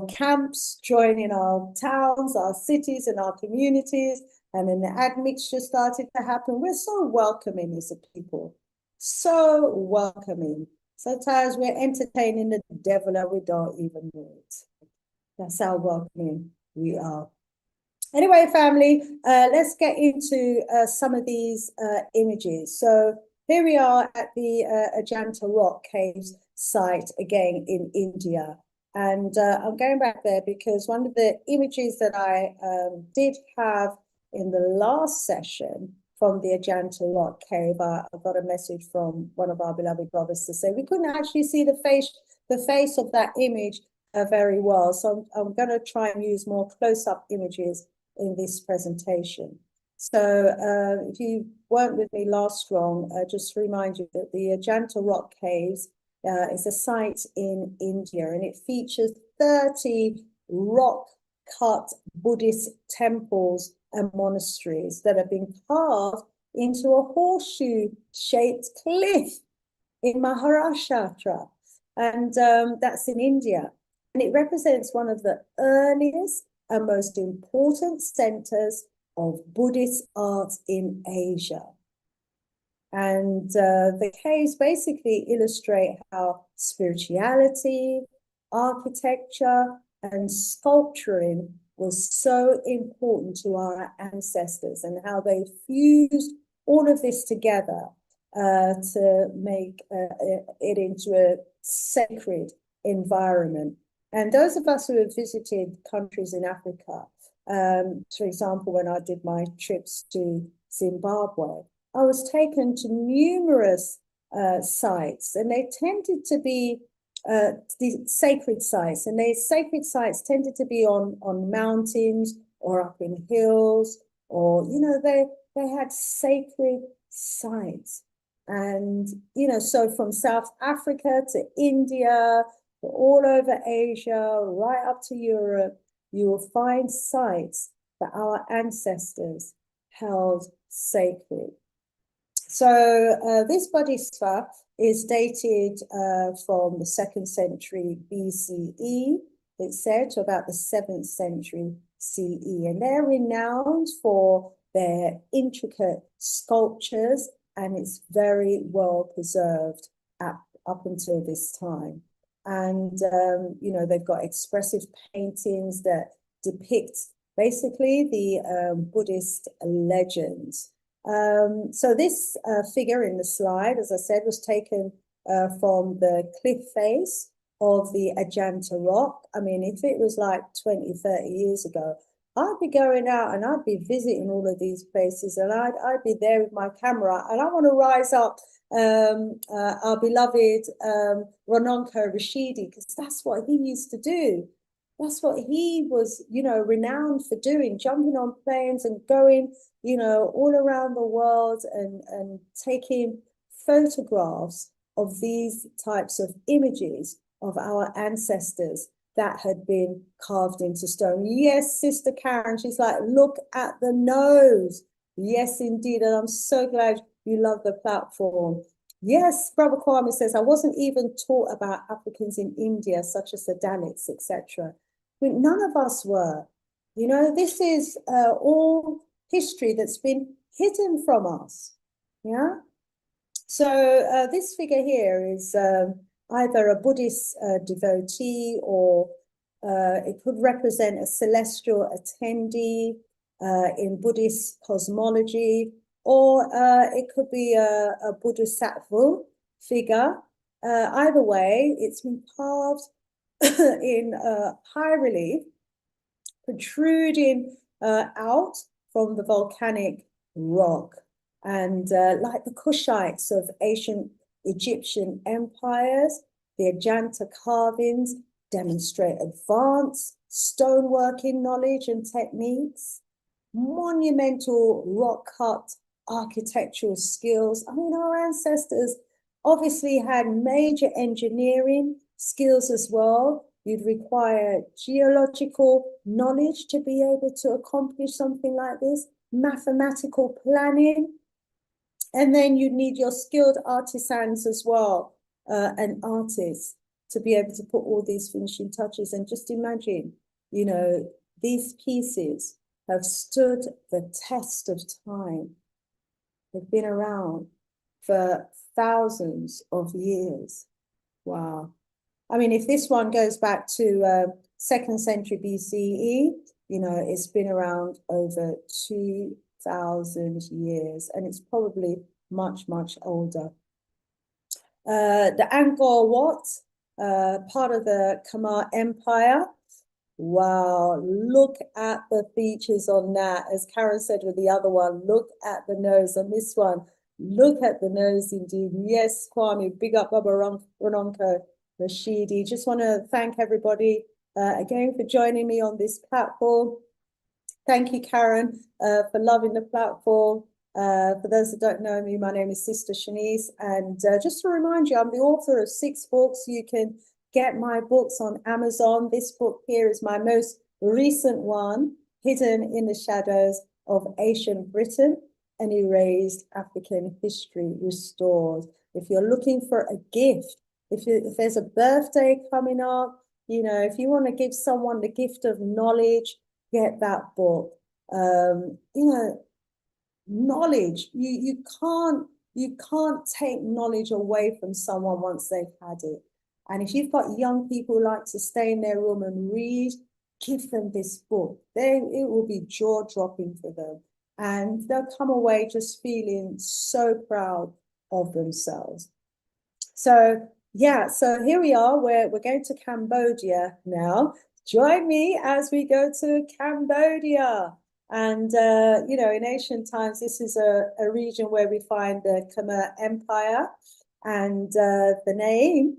camps, joining our towns, our cities, and our communities, and then the admixture started to happen. We're so welcoming as a people, so welcoming. Sometimes we're entertaining the devil and we don't even know it. That's how welcoming we are. Anyway, family, let's get into some of these images. So here we are at the Ajanta Rock Caves site again in India. And I'm going back there because one of the images that I did have in the last session from the Ajanta Rock Cave, I got a message from one of our beloved brothers to say we couldn't actually see the face of that image very well. So I'm going to try and use more close-up images in this presentation. So if you weren't with me last strong, just to remind you that the Ajanta Rock Caves is a site in India, and it features 30 rock-cut Buddhist temples and monasteries that have been carved into a horseshoe-shaped cliff in Maharashtra. And that's in India. And it represents one of the earliest and most important centers of Buddhist art in Asia. And the caves basically illustrate how spirituality, architecture, and sculpturing was so important to our ancestors, and how they fused all of this together to make it into a sacred environment. And those of us who have visited countries in Africa, for example, when I did my trips to Zimbabwe, I was taken to numerous sites, and they tended to be these sacred sites, and these sacred sites tended to be on mountains or up in hills, or, you know, they had sacred sites. And, you know, so from South Africa to India, to all over Asia, right up to Europe, you will find sites that our ancestors held sacred. So this bodhisattva is dated from the 2nd century BCE, it's said, to about the 7th century CE. And they're renowned for their intricate sculptures, and it's very well preserved up until this time. And, you know, they've got expressive paintings that depict basically the Buddhist legends. So this figure in the slide, as I said, was taken from the cliff face of the Ajanta rock. I mean, if it was like 20, 30 years ago, I'd be going out and I'd be visiting all of these places, and I'd be there with my camera, and I want to rise up our beloved Rononko Rashidi, because that's what he used to do. That's what he was, renowned for doing, jumping on planes and going, all around the world and taking photographs of these types of images of our ancestors that had been carved into stone. Yes, Sister Karen, she's like, look at the nose. Yes, indeed. And I'm so glad you love the platform. Yes, Brother Kwame says, I wasn't even taught about Africans in India, such as the Dalits, etc. But none of us were. This is all history that's been hidden from us. Yeah. So this figure here is either a Buddhist devotee, or it could represent a celestial attendee in Buddhist cosmology, or it could be a Bodhisattva figure. Either way, it's been carved in high relief, protruding out from the volcanic rock. And like the Kushites of ancient Egyptian empires, the Ajanta carvings demonstrate advanced stoneworking knowledge and techniques, monumental rock-cut architectural skills. I mean, our ancestors obviously had major engineering skills as well. You'd require geological knowledge to be able to accomplish something like this, mathematical planning, and then you need your skilled artisans as well, and artists, to be able to put all these finishing touches. And just imagine, these pieces have stood the test of time. They've been around for thousands of years. Wow. I mean, if this one goes back to 2nd century BCE, it's been around over 2,000 years, and it's probably much, much older. The Angkor Wat, part of the Khmer Empire. Wow, look at the features on that. As Karen said with the other one, look at the nose. On this one, look at the nose indeed. Yes, Kwame, big up Baba Rononko Rashidi. Just want to thank everybody again for joining me on this platform. Thank you, Karen, for loving the platform. For those that don't know me, my name is Sista Shanice. And just to remind you, I'm the author of 6 books. You can get my books on Amazon. This book here is my most recent one, Hidden in the Shadows of Ancient Britain, an Erased African History Restored. If you're looking for a gift, if there's a birthday coming up, if you want to give someone the gift of knowledge, get that book. Knowledge, you can't take knowledge away from someone once they've had it. And if you've got young people who like to stay in their room and read, give them this book. It will be jaw-dropping for them. And they'll come away just feeling so proud of themselves. So, yeah, so here we are. We're going to Cambodia now. Join me as we go to Cambodia. And, in ancient times, this is a region where we find the Khmer Empire. And the name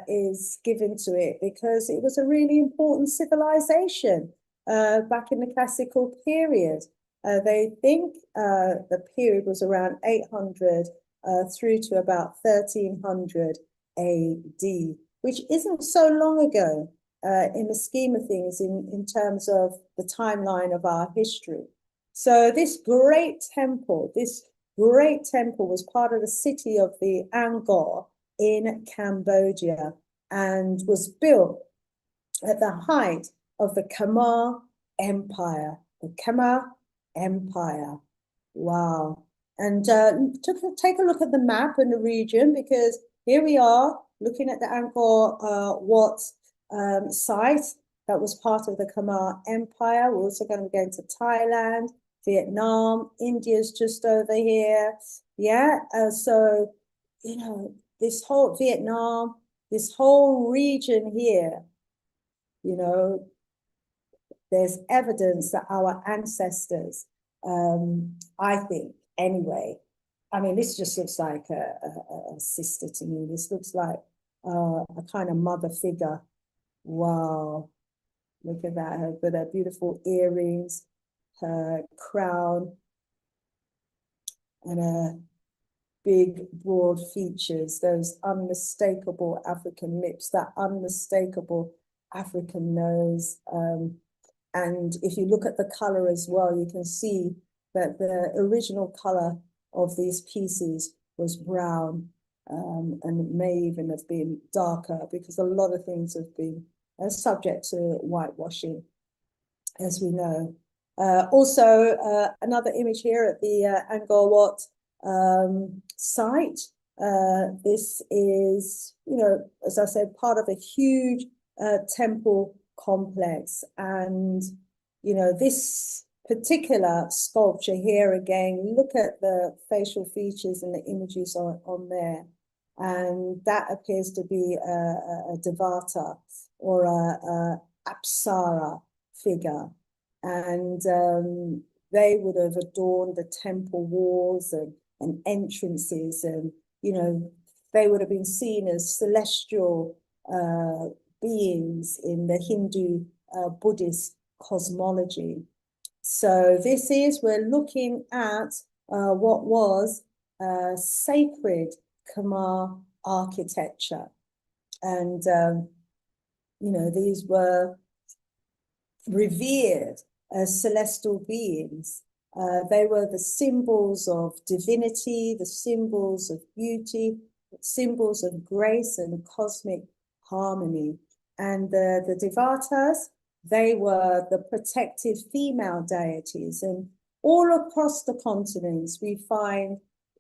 is given to it because it was a really important civilization back in the classical period. They think the period was around 800 through to about 1300 AD, which isn't so long ago in the scheme of things in terms of the timeline of our history. So this great temple was part of the city of the Angkor in Cambodia and was built at the height of the Khmer Empire. The Khmer Empire. Wow. And take a look at the map and the region, because here we are looking at the Angkor Wat site. that was part of the Khmer Empire. We're also going to be going to Thailand, Vietnam, India's just over here. Yeah, so, you know, this whole Vietnam, this whole region here, you know, there's evidence that our ancestors, I think, anyway, I mean, this just looks like a sister to me. This looks like a kind of mother figure. Wow, look at that, her with her beautiful earrings, her crown, and her big, broad features, those unmistakable African lips, that unmistakable African nose. And if you look at the color as well, you can see that the original color of these pieces was brown, and it may even have been darker because a lot of things have been subject to whitewashing, as we know. Also, another image here at the Angkor Wat site. This is, you know, as I said, part of a huge temple complex. And, you know, this particular sculpture here, again, look at the facial features and the images on there. And that appears to be a Devata or a Apsara figure. And they would have adorned the temple walls and entrances, and, you know, they would have been seen as celestial beings in the Hindu Buddhist cosmology. So this is, we're looking at what was sacred Khmer architecture. And, you know, these were revered as celestial beings. They were the symbols of divinity, the symbols of beauty, symbols of grace and cosmic harmony. And the Devatas, they were the protective female deities. And all across the continents, we find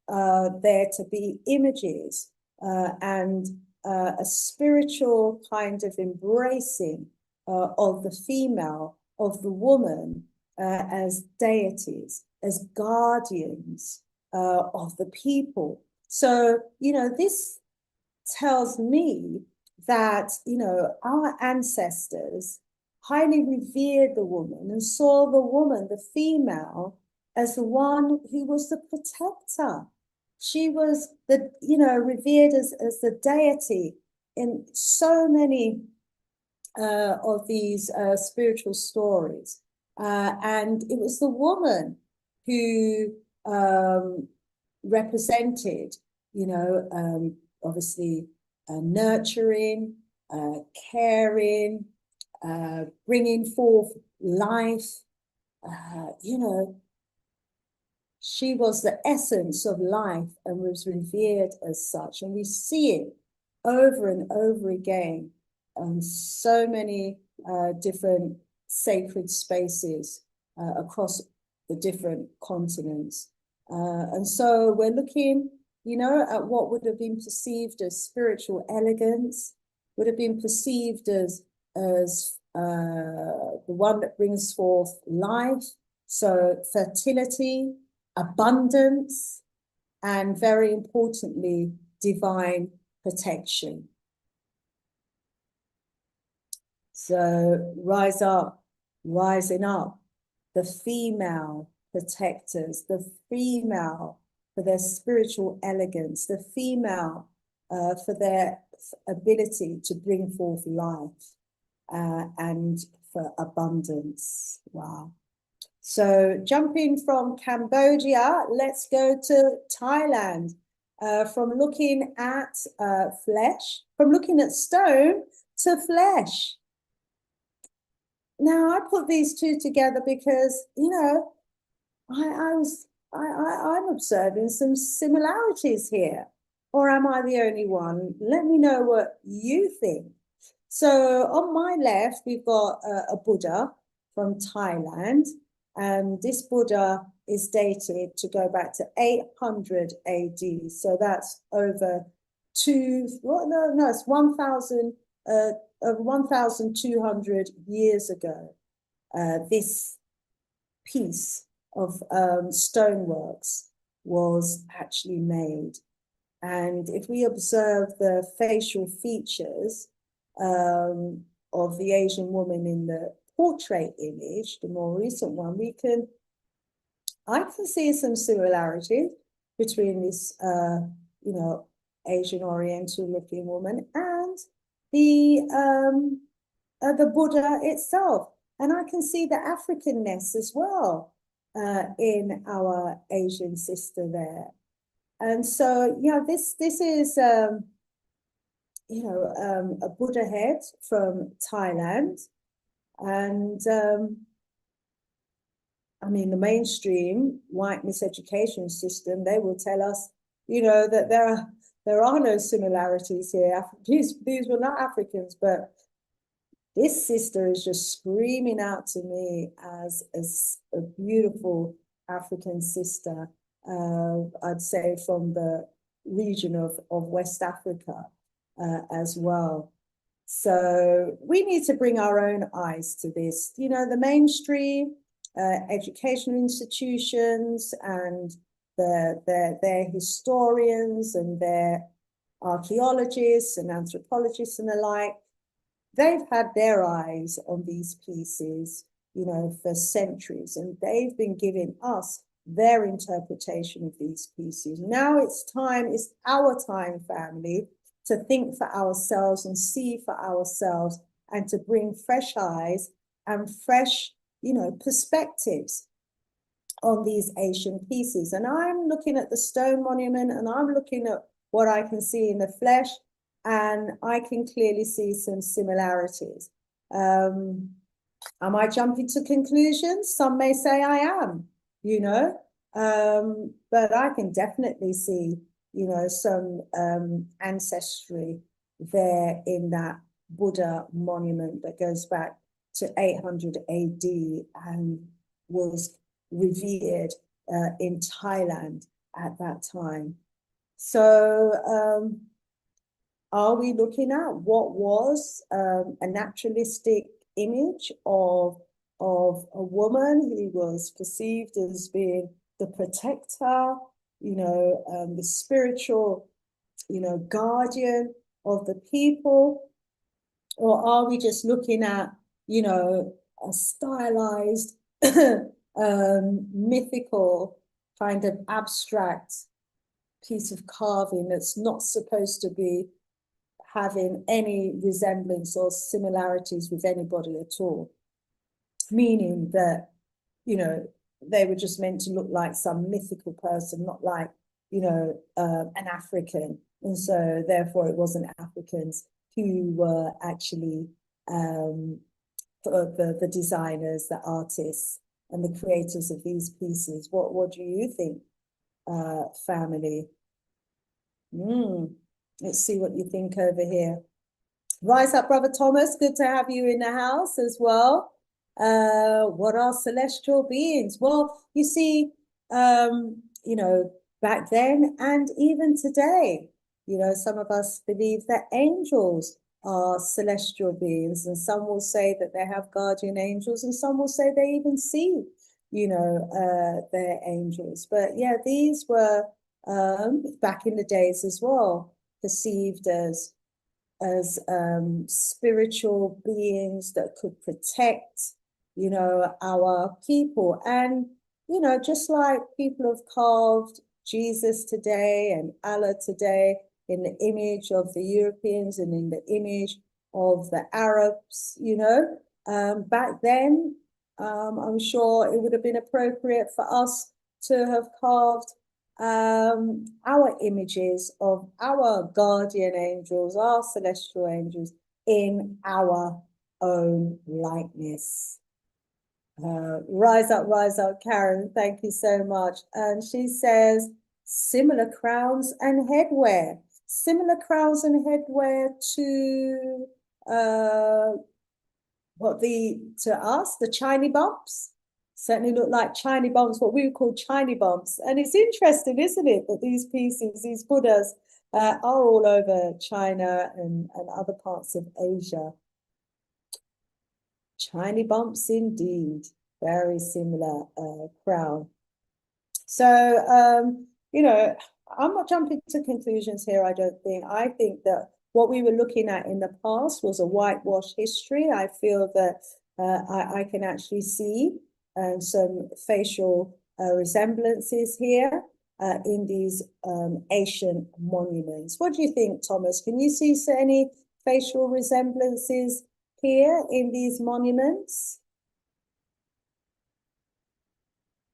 there to be images and a spiritual kind of embracing of the female, of the woman, as deities, as guardians of the people. So, you know, this tells me that, you know, our ancestors highly revered the woman and saw the woman, the female, as the one who was the protector. She was the, you know, revered as the deity in so many of these spiritual stories. And it was the woman who represented, you know, obviously nurturing, caring, bringing forth life. You know, she was the essence of life and was revered as such. And we see it over and over again on so many different sacred spaces across the different continents. And so we're looking, you know, at what would have been perceived as spiritual elegance, would have been perceived as the one that brings forth life, so fertility, abundance, and very importantly, divine protection. So rise up, rising up, the female protectors, the female for their spiritual elegance, the female for their ability to bring forth life and for abundance. Wow. So jumping from Cambodia, let's go to Thailand. From looking at flesh, from looking at stone to flesh. Now, I put these two together because, you know, I'm observing some similarities here. Or am I the only one? Let me know what you think. So on my left, we've got a Buddha from Thailand. And this Buddha is dated to go back to 800 AD. So that's over it's 1,000 1,200 years ago, this piece of stoneworks was actually made. And if we observe the facial features of the Asian woman in the portrait image, the more recent one, I can see some similarities between this, Asian Oriental looking woman and the Buddha itself. And I can see the Africanness as well in our Asian sister there. And so, this is, a Buddha head from Thailand. And I mean, the mainstream white miseducation system, they will tell us, that there are no similarities here. These were not Africans, but this sister is just screaming out to me as a beautiful African sister. I'd say from the region of West Africa as well. So we need to bring our own eyes to this. The mainstream educational institutions and their historians and their archaeologists and anthropologists and the like, they've had their eyes on these pieces, for centuries, and they've been giving us their interpretation of these pieces. Now it's our time, family, to think for ourselves and see for ourselves and to bring fresh eyes and fresh, perspectives on these Asian pieces. And I'm looking at the stone monument and I'm looking at what I can see in the flesh, and I can clearly see some similarities. Am I jumping to conclusions? Some may say I am, but I can definitely see, some ancestry there in that Buddha monument that goes back to 800 AD and was revered in Thailand at that time. So are we looking at what was a naturalistic image of a woman who was perceived as being the protector, the spiritual, guardian of the people? Or are we just looking at, a stylized, mythical kind of abstract piece of carving that's not supposed to be having any resemblance or similarities with anybody at all? Meaning that, they were just meant to look like some mythical person, not like, an African. And so therefore it wasn't Africans who were actually the designers, the artists, and the creators of these pieces. What do you think, family? Let's see what you think over here. Rise up, Brother Thomas. Good to have you in the house as well. What are celestial beings? Well, you see, back then and even today, some of us believe that angels are celestial beings, and some will say that they have guardian angels, and some will say they even see, their angels. But yeah, these were back in the days as well perceived as spiritual beings that could protect, our people. And, just like people have carved Jesus today and Allah today in the image of the Europeans and in the image of the Arabs, back then, I'm sure it would have been appropriate for us to have carved our images of our guardian angels, our celestial angels, in our own likeness. Rise up, Karen. Thank you so much. And she says, similar crowns and headwear. Similar crowns and headwear to to us, the Chinese bumps. Certainly look like Chinese bumps, what we would call Chinese bumps. And it's interesting, isn't it, that these pieces, these Buddhas, are all over China and other parts of Asia Tiny bumps indeed. Very similar crown. So, you know, I'm not jumping to conclusions here, I don't think. I think that what we were looking at in the past was a whitewash history. I feel that I can actually see some facial resemblances here in these ancient monuments. What do you think, Thomas? Can you see any facial resemblances here in these monuments?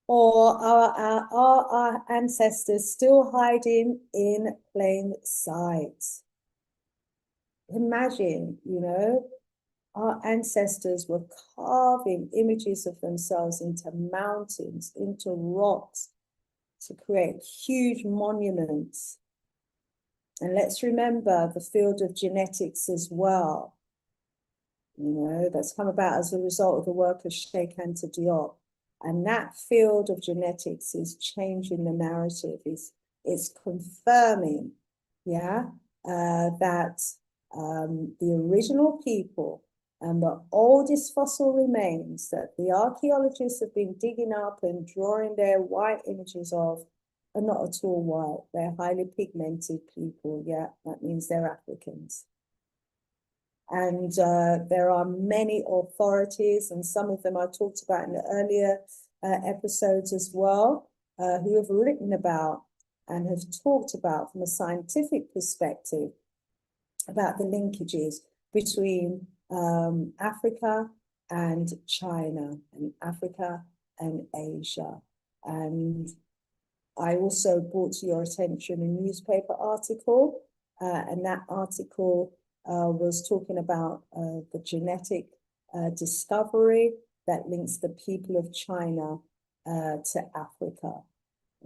Or are our ancestors still hiding in plain sight? Imagine, you know, our ancestors were carving images of themselves into mountains, into rocks, to create huge monuments. And let's remember the field of genetics as well. You know, that's come about as a result of the work of Sheikh Anta Diop. And that field of genetics is changing the narrative, it's confirming, yeah, that the original people and the oldest fossil remains that the archaeologists have been digging up and drawing their white images of are not at all white. They're highly pigmented people, yeah, that means they're Africans. And there are many authorities, and some of them I talked about in the earlier episodes as well, who have written about and have talked about from a scientific perspective about the linkages between Africa and China, and Africa and Asia. And I also brought to your attention a newspaper article, and that article was talking about the genetic discovery that links the people of China to Africa.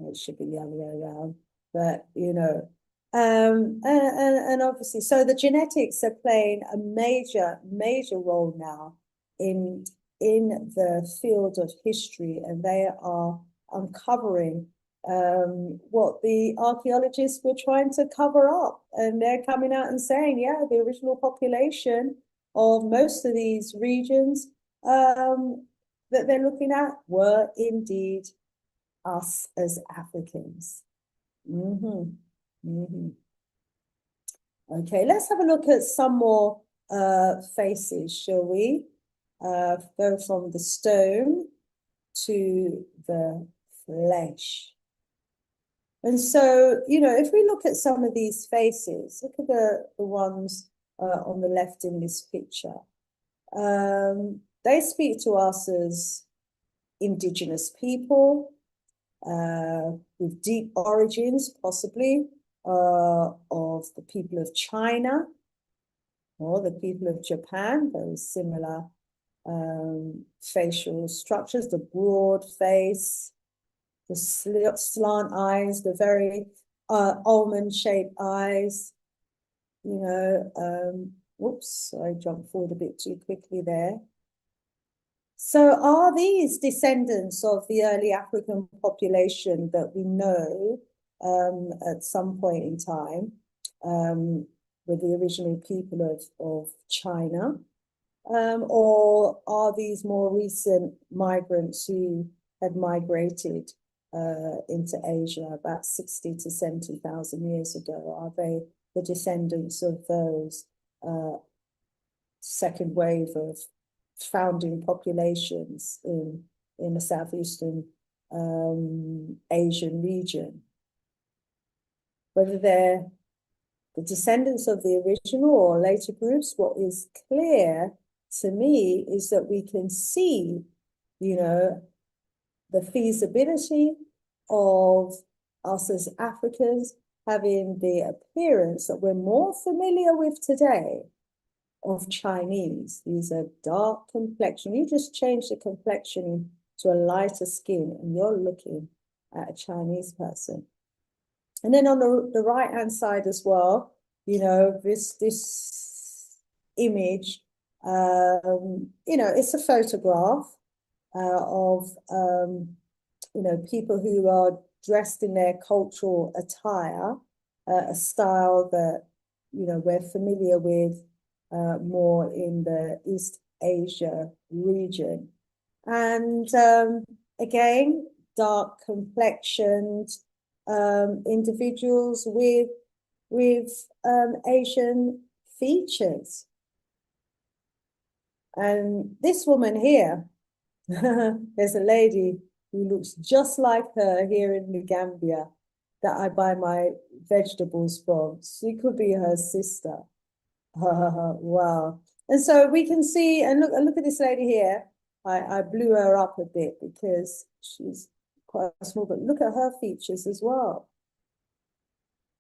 It should be the other way around, but you know, and obviously, so the genetics are playing a major role now in the field of history, and they are uncovering what the archaeologists were trying to cover up. And they're coming out and saying, yeah, the original population of most of these regions that they're looking at were indeed us as Africans. Okay, let's have a look at some more faces, shall we? Go from the stone to the flesh. And so, you know, if we look at some of these faces, look at the ones on the left in this picture. They speak to us as indigenous people with deep origins, possibly, of the people of China or the people of Japan, very similar facial structures, the broad face, the slant eyes, the very almond-shaped eyes, you know, whoops, I jumped forward a bit too quickly there. So are these descendants of the early African population that we know at some point in time were the original people of China? Or are these more recent migrants who had migrated into Asia about 60 to 70,000 years ago? Are they the descendants of those second wave of founding populations in the southeastern Asian region? Whether they're the descendants of the original or later groups, what is clear to me is that we can see, you know, the feasibility of us as Africans having the appearance that we're more familiar with today of Chinese. These are dark complexion. You just change the complexion to a lighter skin and you're looking at a Chinese person. And then on the right-hand side as well, you know, this image, you know, it's a photograph of, you know, people who are dressed in their cultural attire, a style that, you know, we're familiar with more in the East Asia region. And again, dark complexioned individuals with Asian features. And this woman here, there's a lady who looks just like her here in the Gambia that I buy my vegetables from. She could be her sister. Wow. And so we can see, and look at this lady here. I blew her up a bit because she's quite small, but look at her features as well.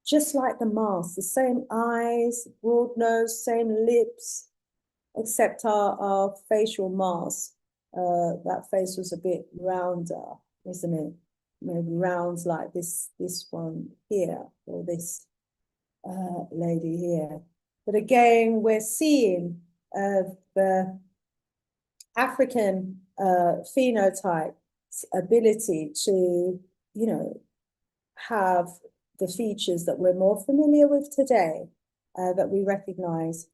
Just like the mask, the same eyes, broad nose, same lips, except our facial mask. That face was a bit rounder, isn't it? Maybe rounds like this one here, or this lady here. But again, we're seeing the African phenotype ability to, have the features that we're more familiar with today, that we recognize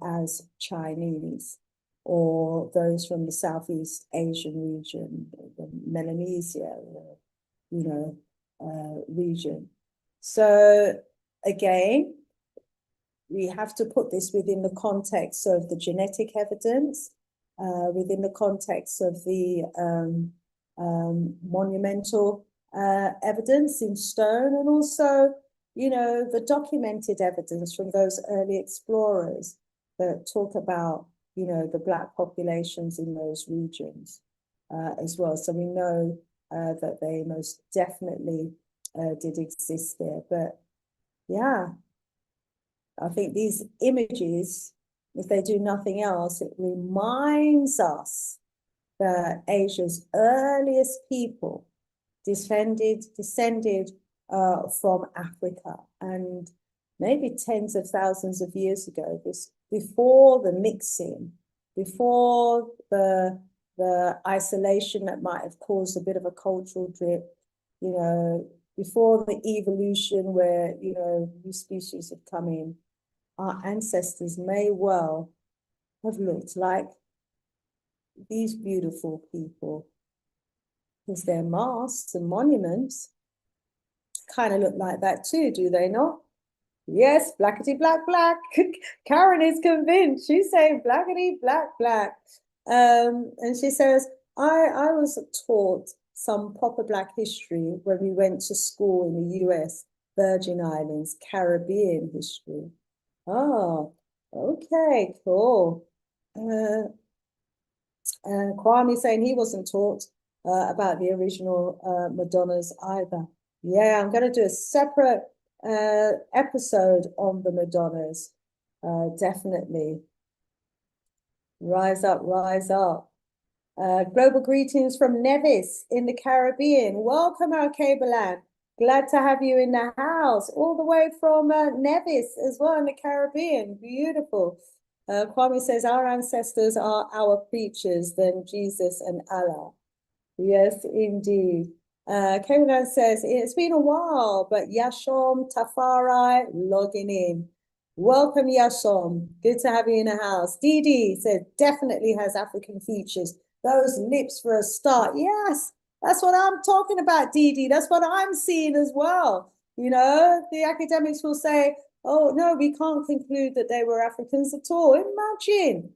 as Chinese, or those from the Southeast Asian region, the Melanesia, region. So again, we have to put this within the context of the genetic evidence, within the context of the monumental evidence in stone, and also, the documented evidence from those early explorers that talk about, the Black populations in those regions as well. So we know that they most definitely did exist there. But yeah, I think these images, if they do nothing else, it reminds us that Asia's earliest people descended from Africa, and maybe tens of thousands of years ago, this before the mixing, before the isolation that might have caused a bit of a cultural drip, before the evolution where, new species have come in, our ancestors may well have looked like these beautiful people, because their masks and monuments kind of look like that too, do they not? Yes, blackety black black. Karen is convinced. She's saying blackety black black. And she says, I was taught some proper Black history when we went to school in the US, Virgin Islands, Caribbean history. Oh, okay, cool. And Kwame saying he wasn't taught about the original Madonnas either. Yeah, I'm going to do a separate episode on the Madonnas, definitely. Rise up, rise up. Global greetings from Nevis in the Caribbean. Welcome, our Cableland. Glad to have you in the house, all the way from Nevis as well in the Caribbean. Beautiful. Kwame says, our ancestors are our preachers than Jesus and Allah. Yes, indeed. Kevin says, it's been a while, but Yashom Tafari logging in. Welcome, Yashom. Good to have you in the house. Didi said, definitely has African features. Those lips for a start. Yes, that's what I'm talking about, Didi. That's what I'm seeing as well. The academics will say, oh, no, we can't conclude that they were Africans at all. Imagine.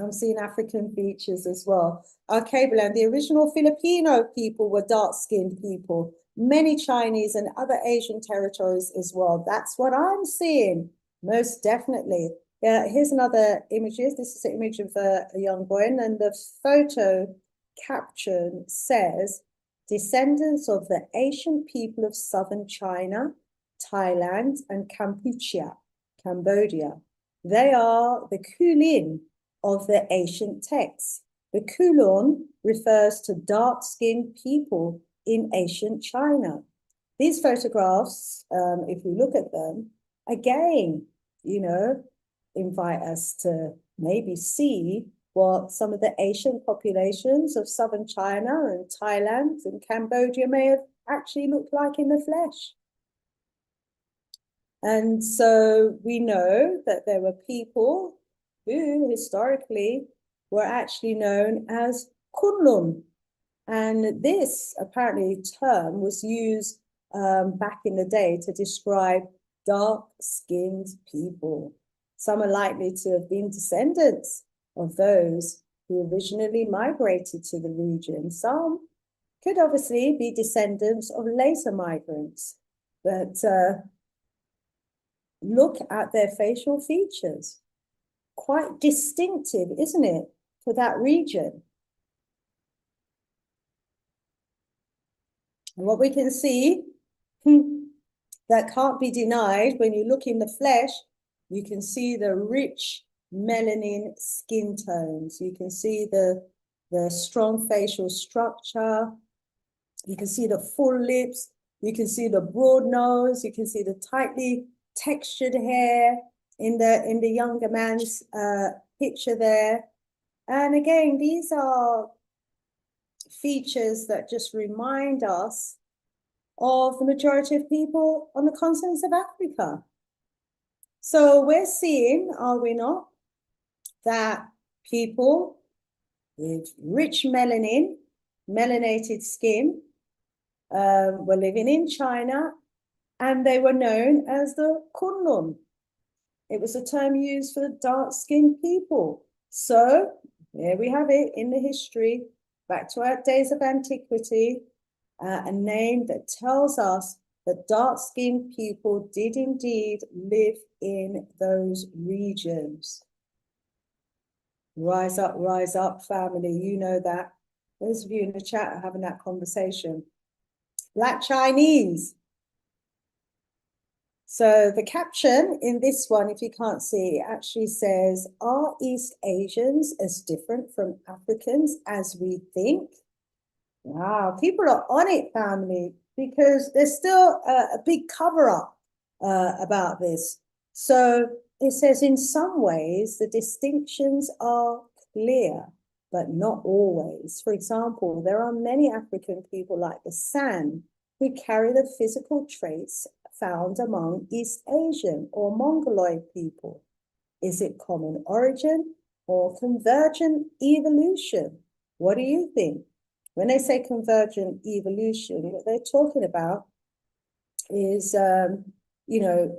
I'm seeing African features as well. Cableland, the original Filipino people were dark-skinned people. Many Chinese and other Asian territories as well. That's what I'm seeing, most definitely. Yeah, here's another image. This is an image of a young boy, and the photo caption says, descendants of the ancient people of southern China, Thailand, and Cambodia. They are the Kulin of the ancient texts. The Kulon refers to dark-skinned people in ancient China. These photographs, if we look at them, again, invite us to maybe see what some of the ancient populations of southern China and Thailand and Cambodia may have actually looked like in the flesh. And so we know that there were people who historically were actually known as Kunlun. And this apparently term was used back in the day to describe dark-skinned people. Some are likely to have been descendants of those who originally migrated to the region. Some could obviously be descendants of later migrants. But look at their facial features. Quite distinctive, isn't it, for that region? And what we can see that can't be denied when you look in the flesh, you can see the rich melanin skin tones. You can see the strong facial structure. You can see the full lips. You can see the broad nose. You can see the tightly textured hair in the younger man's picture there. And again, these are features that just remind us of the majority of people on the continent of Africa. So we're seeing, are we not, that people with rich melanin, melanated skin, were living in China, and they were known as the Kunlun. It was a term used for dark-skinned people. So there we have it in the history, back to our days of antiquity, a name that tells us that dark-skinned people did indeed live in those regions. Rise up, family. You know that. Those of you in the chat are having that conversation. Black Chinese. So the caption in this one, if you can't see, it actually says, are East Asians as different from Africans as we think? Wow, people are on it, family, because there's still a big cover-up about this. So it says, in some ways, the distinctions are clear, but not always. For example, there are many African people like the San who carry the physical traits found among East Asian or Mongoloid people. Is it common origin or convergent evolution? What do you think? When they say convergent evolution, what they're talking about is, you know,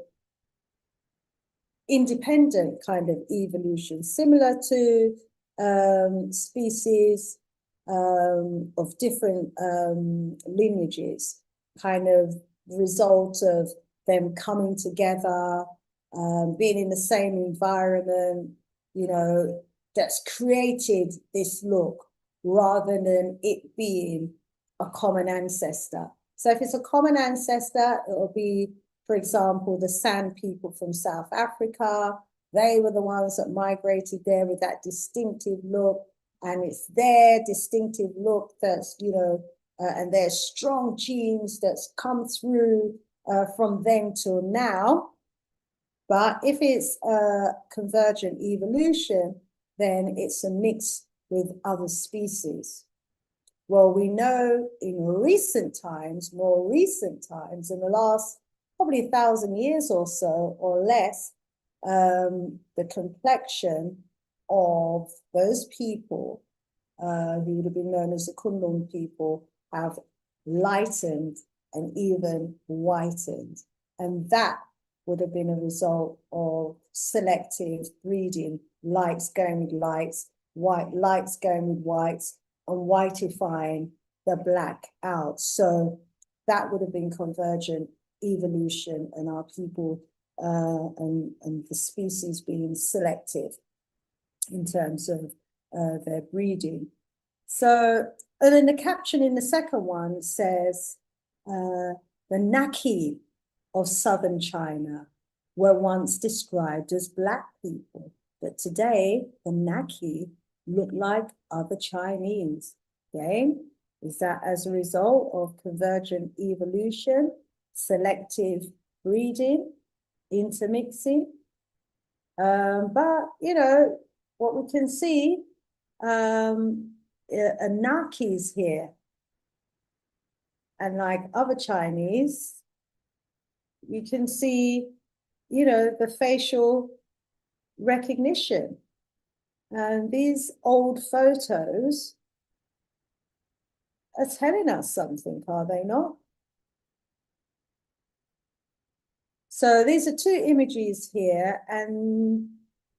independent kind of evolution, similar to species of different lineages, kind of result of them coming together, being in the same environment, you know, that's created this look rather than it being a common ancestor. So if it's a common ancestor, it'll be, for example, the San people from South Africa. They were the ones that migrated there with that distinctive look. And it's their distinctive look that's, you know, and their strong genes that's come through from then till now. But if it's convergent evolution, then it's a mix with other species. Well, we know in recent times, more recent times, in the last probably 1,000 years or so or less, the complexion of those people who would have been known as the Kunlun people have lightened and even whitened. And that would have been a result of selective breeding, lights going with lights, lights going with whites, and whitifying the black out. So that would have been convergent evolution, and our people and the species being selective in terms of their breeding. So, and then the caption in the second one says, the Naki of southern China were once described as black people, but today the Naki look like other Chinese. Okay, is that as a result of convergent evolution, selective breeding, intermixing? But you know what we can see, Nakis here, and like other Chinese, you can see, you know, the facial recognition. And these old photos are telling us something, are they not? So these are two images here, and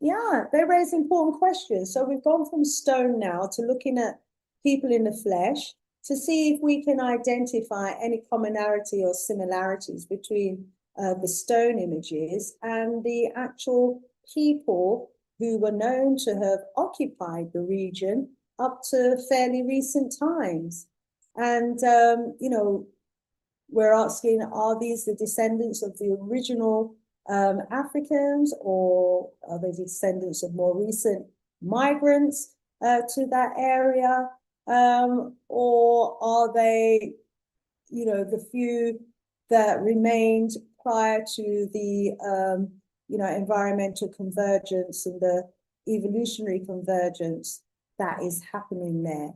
yeah, they raise important questions. So we've gone from stone now to looking at people in the flesh to see if we can identify any commonality or similarities between the stone images and the actual people who were known to have occupied the region up to fairly recent times. And, you know, we're asking, are these the descendants of the original Africans, or are they descendants of more recent migrants to that area? Or are they, you know, the few that remained prior to the, you know, environmental convergence and the evolutionary convergence that is happening there?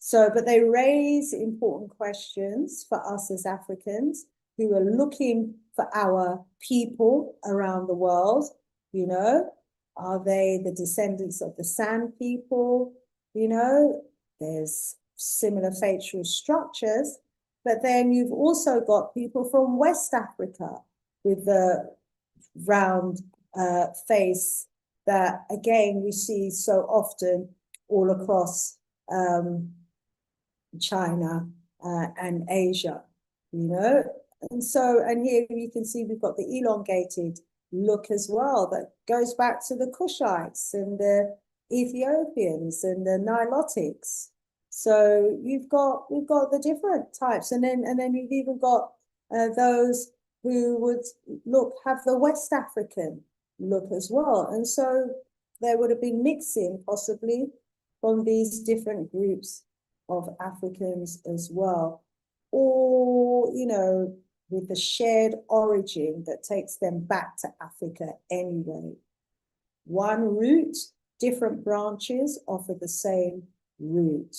So, but they raise important questions for us as Africans who are looking for our people around the world. You know, are they the descendants of the Sand people? You know, there's similar facial structures, but then you've also got people from West Africa with the round face that, again, we see so often all across China and Asia, you know. And so, and here you can see we've got the elongated look as well that goes back to the Kushites and the Ethiopians and the Nilotics. So we've got the different types, and then you've even got those who would have the West African look as well. And so there would have been mixing possibly from these different groups of Africans as well, or, you know, with the shared origin that takes them back to Africa anyway. One root, different branches offer the same root.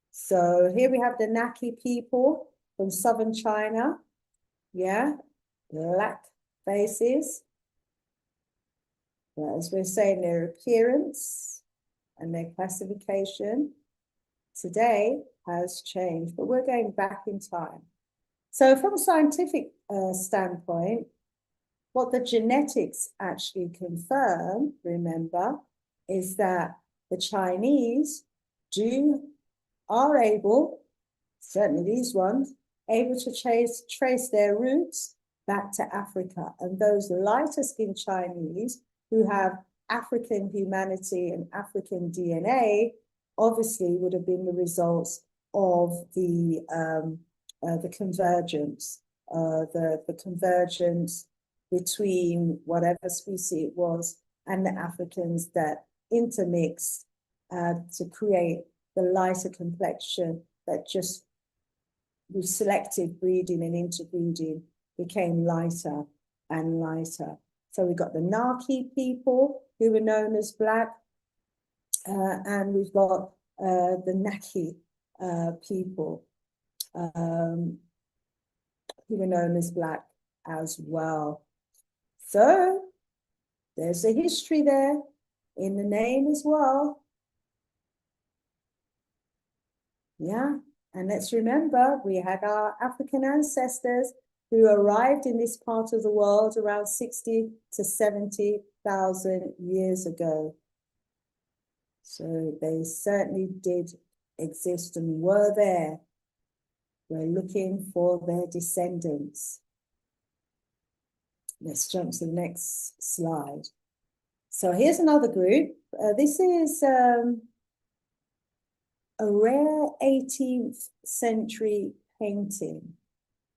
So here we have the Naki people from southern China. Yeah, black faces. But as we're saying, their appearance and their classification today has changed, but we're going back in time. So from a scientific standpoint, what the genetics actually confirm, remember, is that the Chinese are able, certainly these ones, able to trace their roots back to Africa. And those lighter skinned Chinese who have African humanity and African DNA obviously would have been the results of the convergence, the convergence between whatever species it was and the Africans that intermixed to create the lighter complexion that just with selective breeding and interbreeding became lighter and lighter. So we got the Naki people who were known as black, and we've got the Naki people who were known as black as well. So there's a history there in the name as well. Yeah, and let's remember we had our African ancestors who arrived in this part of the world around 60 to 70,000 years ago. So they certainly did exist and were there. We're looking for their descendants. Let's jump to the next slide. So here's another group. This is a rare 18th century painting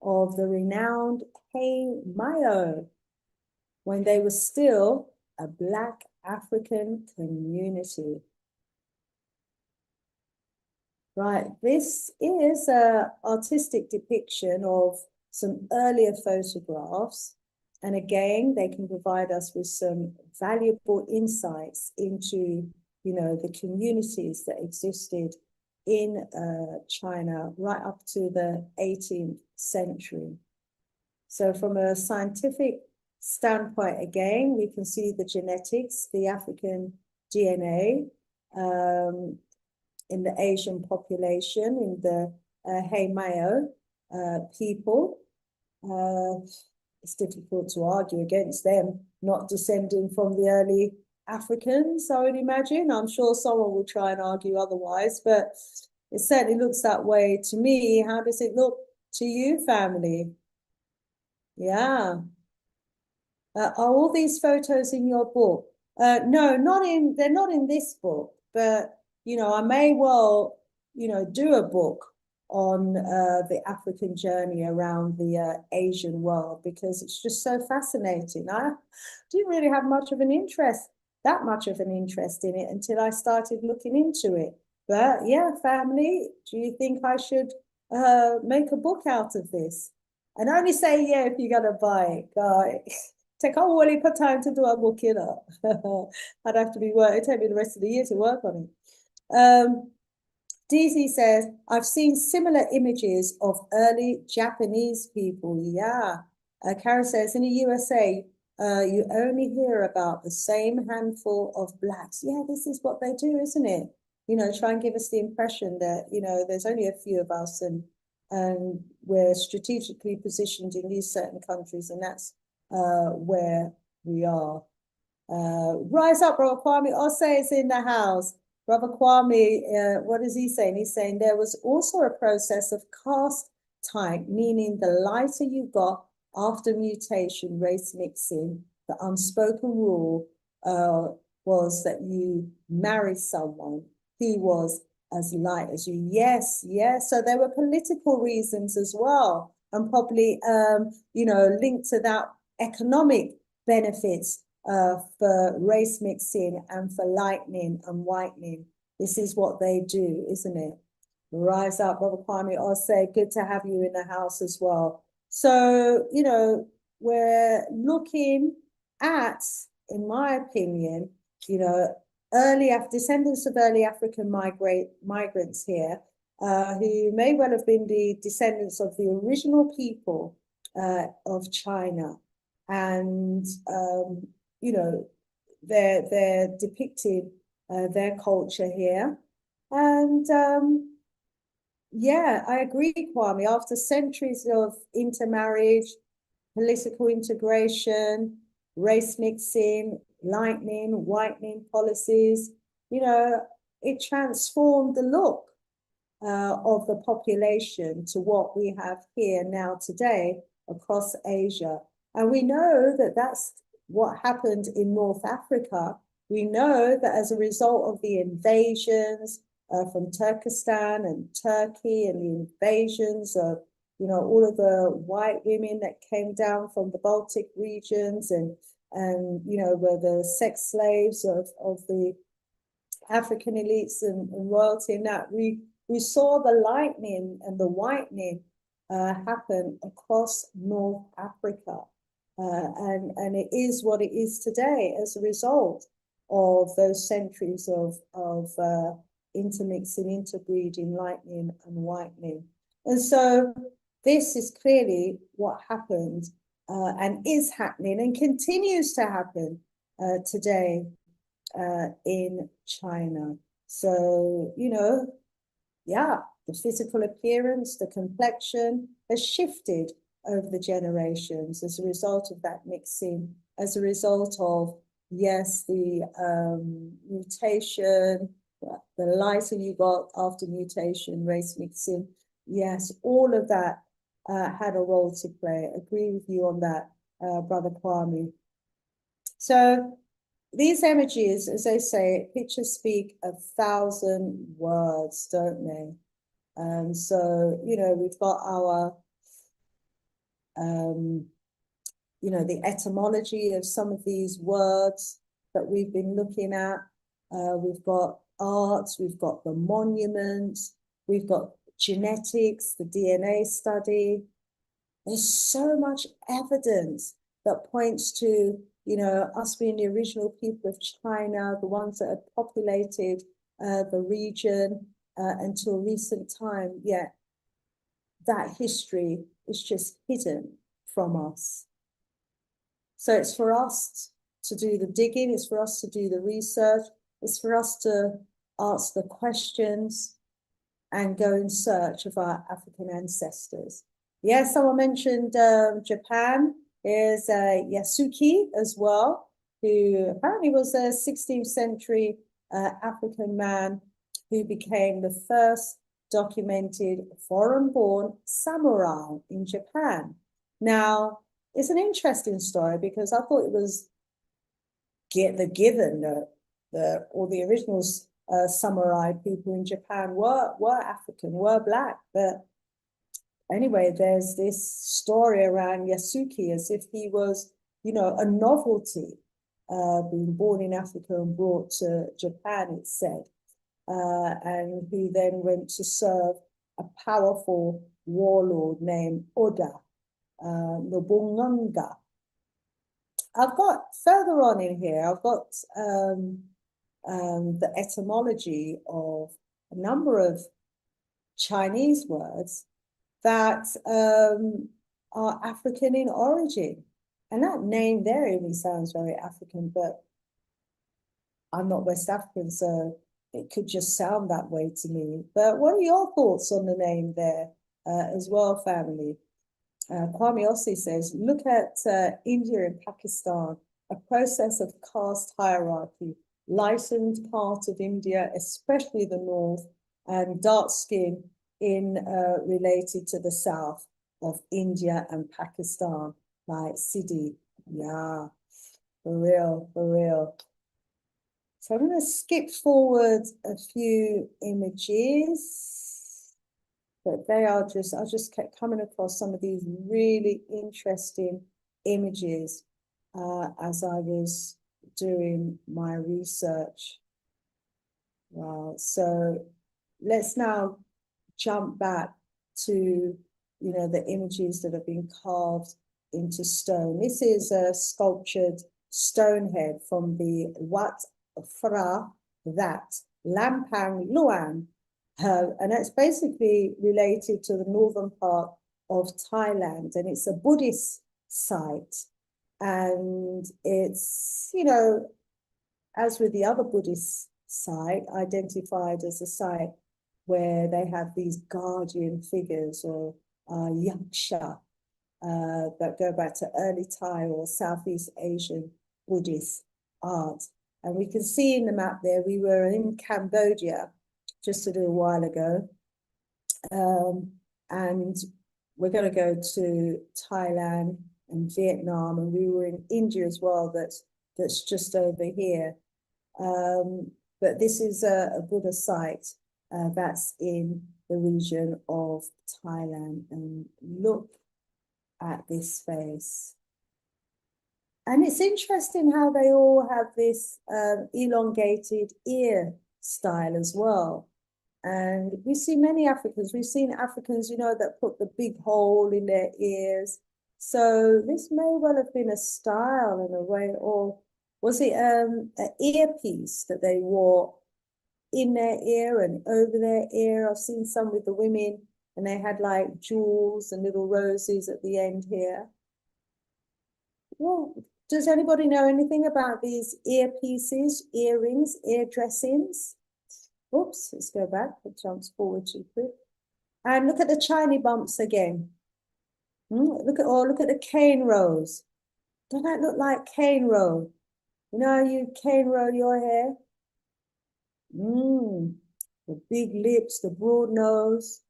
of the renowned Khmer when they were still a Black African community. Right, this is an artistic depiction of some earlier photographs. And again, they can provide us with some valuable insights into, you know, the communities that existed in China right up to the 18th century. So from a scientific standpoint, again, we can see the genetics, the African DNA in the Asian population, in the Khmer people. It's difficult to argue against them not descending from the early Africans, I would imagine. I'm sure someone will try and argue otherwise, but it certainly looks that way to me. How does it look to you, family? Yeah. Are all these photos in your book? No, they're not in this book, but, I may well, do a book on the African journey around the Asian world, because it's just so fascinating. I didn't really have that much of an interest in it until I started looking into it. But yeah, family, do you think I should make a book out of this? And only say yeah if you're gonna buy it, guys. Take a really put time to do a book, I'd have to be working. It'd take me the rest of the year to work on it. DZ says, I've seen similar images of early Japanese people. Yeah. Karen says, in the USA, you only hear about the same handful of blacks. Yeah, this is what they do, isn't it? Try and give us the impression that, there's only a few of us, and we're strategically positioned in these certain countries, and that's where we are. Rise up, Brother Kwame. Osei is in the house. Brother Kwame, what is he saying? He's saying there was also a process of caste type, meaning the lighter you got after mutation, race mixing, the unspoken rule was that you marry someone who was as light as you. Yes, yes. So there were political reasons as well, and probably, linked to that, economic benefits for race mixing and for lightening and whitening. This is what they do, isn't it? Rise up, Brother Kwame Osei, good to have you in the house as well. So, we're looking at, in my opinion, descendants of early African migrants here, who may well have been the descendants of the original people of China. And, they're depicting their culture here. And yeah, I agree, Kwame. After centuries of intermarriage, political integration, race mixing, lightening, whitening policies, it transformed the look of the population to what we have here now today across Asia. And we know that that's what happened in North Africa. We know that as a result of the invasions from Turkestan and Turkey, and the invasions of, all of the white women that came down from the Baltic regions, and were the sex slaves of the African elites and royalty, and that we saw the lightening and the whitening happen across North Africa. And it is what it is today as a result of those centuries of intermixing, interbreeding, lightening and whitening. And so this is clearly what happened and is happening and continues to happen today in China. So, yeah, the physical appearance, the complexion has shifted over the generations as a result of that mixing, as a result of, yes, the mutation, the lighter you got after mutation, race mixing. Yes, all of that had a role to play. Agree with you on that, Brother Kwame. So these images, as they say, pictures speak 1,000 words, don't they? And so, we've got our the etymology of some of these words that we've been looking at. We've got arts, we've got the monuments, we've got genetics, the DNA study. There's so much evidence that points to, us being the original people of China, the ones that had populated the region until recent time. Yet that history is just hidden from us. So it's for us to do the digging, it's for us to do the research, It's for us to ask the questions and go in search of our African ancestors. Yes, someone mentioned Japan. There's Yasuki as well, who apparently was a 16th century African man who became the first documented foreign-born samurai in Japan. Now, it's an interesting story because I thought it was given that all the original samurai people in Japan were African, were black. But anyway, there's this story around Yasuki as if he was, you know, a novelty, being born in Africa and brought to Japan, it's said. And he then went to serve a powerful warlord named Oda Nobunaga. I've got further on in here, I've got the etymology of a number of Chinese words that are African in origin. And that name there even sounds very African, but I'm not West African, so it could just sound that way to me. But what are your thoughts on the name there as well, family? Kwame Ossi says, look at India and Pakistan, a process of caste hierarchy, lightened part of India, especially the north, and dark skin in related to the south of India and Pakistan, like Sidi. Yeah, for real, for real. So I'm going to skip forward a few images, but they are just, I just kept coming across some of these really interesting images as I was doing my research. Wow. So let's now jump back to, you know, the images that have been carved into stone. This is a sculptured stone head from the Wat Phra That Lampang Luang, and it's basically related to the northern part of Thailand, and it's a Buddhist site, and it's, you know, as with the other Buddhist site, identified as a site where they have these guardian figures or yaksha that go back to early Thai or Southeast Asian Buddhist art. And we can see in the map there, we were in Cambodia just a little while ago. And we're going to go to Thailand and Vietnam, and we were in India as well, that's just over here. But this is a Buddha site that's in the region of Thailand. And look at this face. And it's interesting how they all have this elongated ear style as well. And we see many Africans, we've seen Africans, you know, that put the big hole in their ears. So this may well have been a style in a way, or was it an earpiece that they wore in their ear and over their ear? I've seen some with the women, and they had like jewels and little roses at the end here. Well, does anybody know anything about these earpieces, earrings, ear dressings? Oops, let's go back. It jumps forward too quick. And look at the shiny bumps again. Look at the cane rows. Don't that look like cane row? You know how you cane row your hair? The big lips, the broad nose.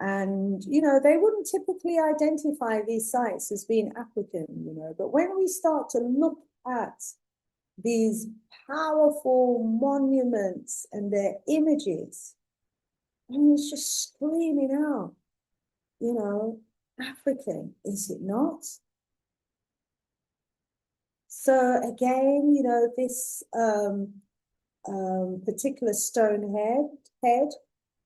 And, you know, they wouldn't typically identify these sites as being African, you know, but when we start to look at these powerful monuments and their images, and it's just screaming out, you know, African, is it not? So again, you know, this particular stone head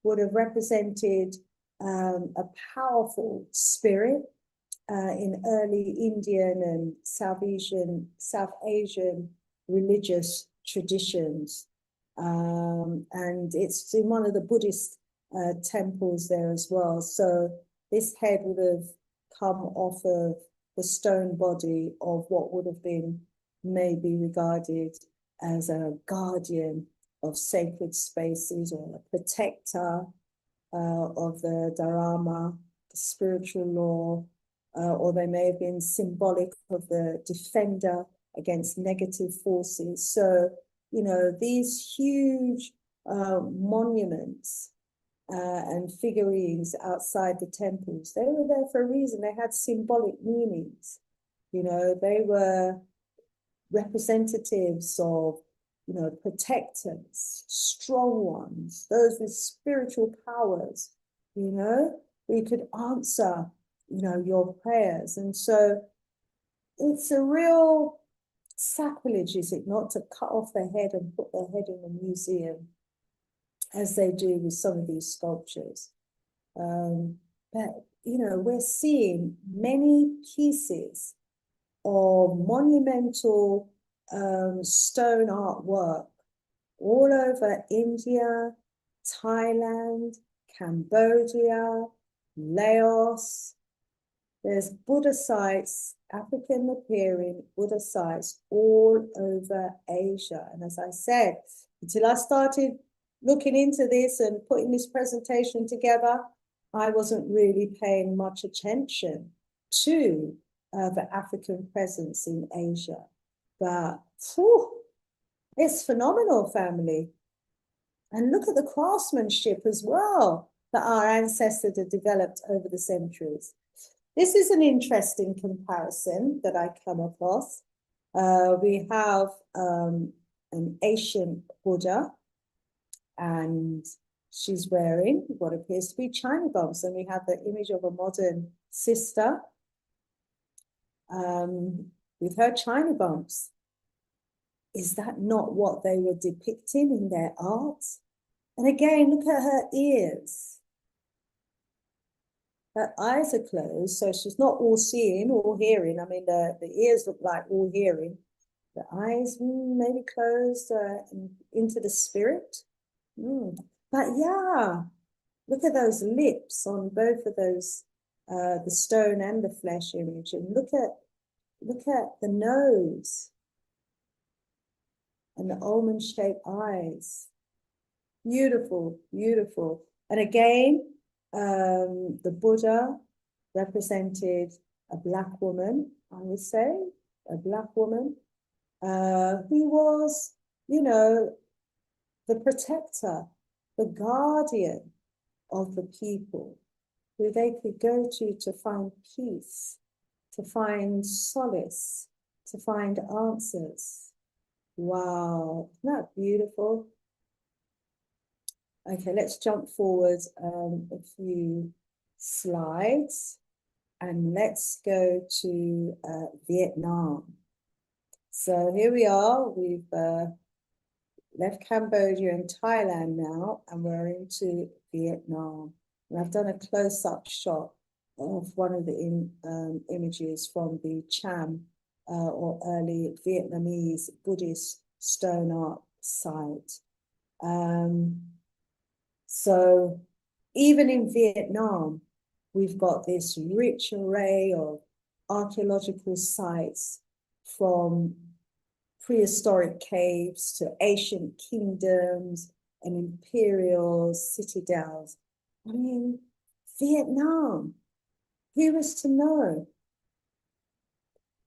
would have represented a powerful spirit in early Indian and South Asian religious traditions. And it's in one of the Buddhist temples there as well. So this head would have come off of the stone body of what would have been may be regarded as a guardian of sacred spaces or a protector of the Dharma, the spiritual law, or they may have been symbolic of the defender against negative forces. So, you know, these huge monuments and figurines outside the temples, they were there for a reason. They had symbolic meanings. You know, they were representatives of, you know, protectors, strong ones, those with spiritual powers, you know, who could answer, you know, your prayers. And so it's a real sacrilege, is it not, to cut off their head and put their head in a museum, as they do with some of these sculptures. But, you know, we're seeing many pieces of monumental stone artwork all over India, Thailand, Cambodia, Laos. There's Buddha sites, African appearing Buddha sites all over Asia. And as I said, until I started looking into this and putting this presentation together, I wasn't really paying much attention to the African presence in Asia. But it's phenomenal, family. And look at the craftsmanship as well that our ancestors have developed over the centuries. This is an interesting comparison that I come across. We have an ancient Buddha, and she's wearing what appears to be china bumps. And we have the image of a modern sister with her china bumps. Is that not what they were depicting in their art? And again, look at her ears. Her eyes are closed, so she's not all seeing, all hearing. I mean, the ears look like all hearing. The eyes maybe closed into the spirit. But yeah, look at those lips on both of those, the stone and the flesh image. And look at the nose and the almond-shaped eyes. Beautiful, beautiful. And again, the Buddha represented a Black woman, I would say, a Black woman, who was, you know, the protector, the guardian of the people, who they could go to find peace, to find solace, to find answers. Wow, isn't that beautiful? Okay, let's jump forward a few slides and let's go to Vietnam. So here we are, we've left Cambodia and Thailand now, and we're into Vietnam. And I've done a close-up shot of one of the images from the Cham or early Vietnamese Buddhist stone art site. So even in Vietnam, we've got this rich array of archaeological sites, from prehistoric caves to ancient kingdoms and imperial citadels. I mean, Vietnam, who was to know?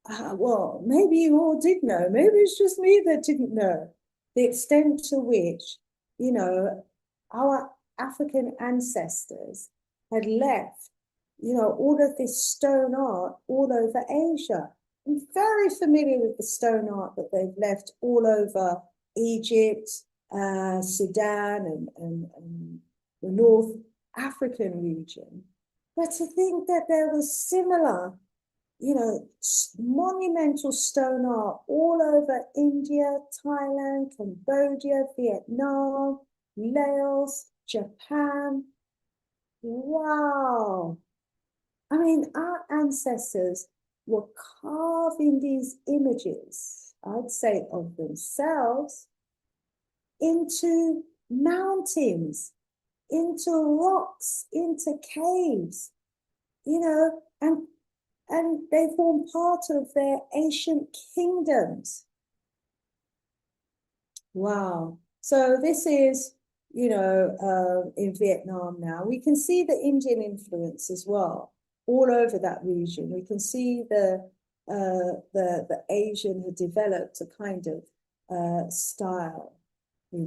Well, maybe you all did know. Maybe it's just me that didn't know the extent to which, you know, our African ancestors had left, you know, all of this stone art all over Asia. I'm very familiar with the stone art that they've left all over Egypt, Sudan, and the North African region. But to think that there was similar, you know, monumental stone art all over India, Thailand, Cambodia, Vietnam, Laos, Japan. Wow. I mean, our ancestors were carving these images, I'd say, of themselves into mountains, into rocks, into caves, you know, and and they form part of their ancient kingdoms. Wow. So this is, in Vietnam now. We can see the Indian influence as well, all over that region. We can see the Asian had developed a kind of style, in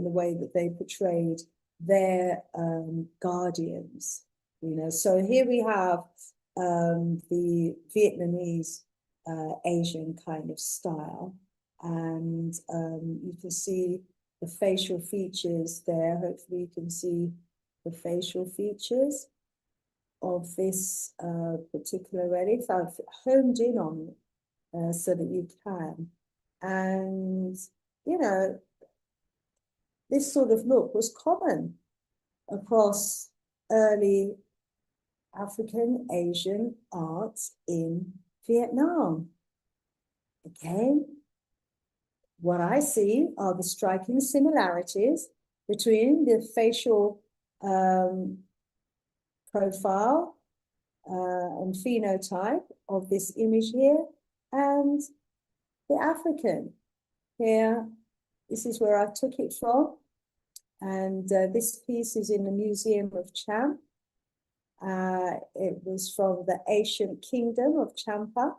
the way that they portrayed their guardians. So here we have the Vietnamese Asian kind of style. And you can see the facial features there. Hopefully you can see the facial features of this particular relic. So I've homed in on it so that you can. And, this sort of look was common across early African Asian art in Vietnam. Okay. What I see are the striking similarities between the facial profile and phenotype of this image here and the African. Here, this is where I took it from. And this piece is in the Museum of Champ. It was from the ancient kingdom of Champa.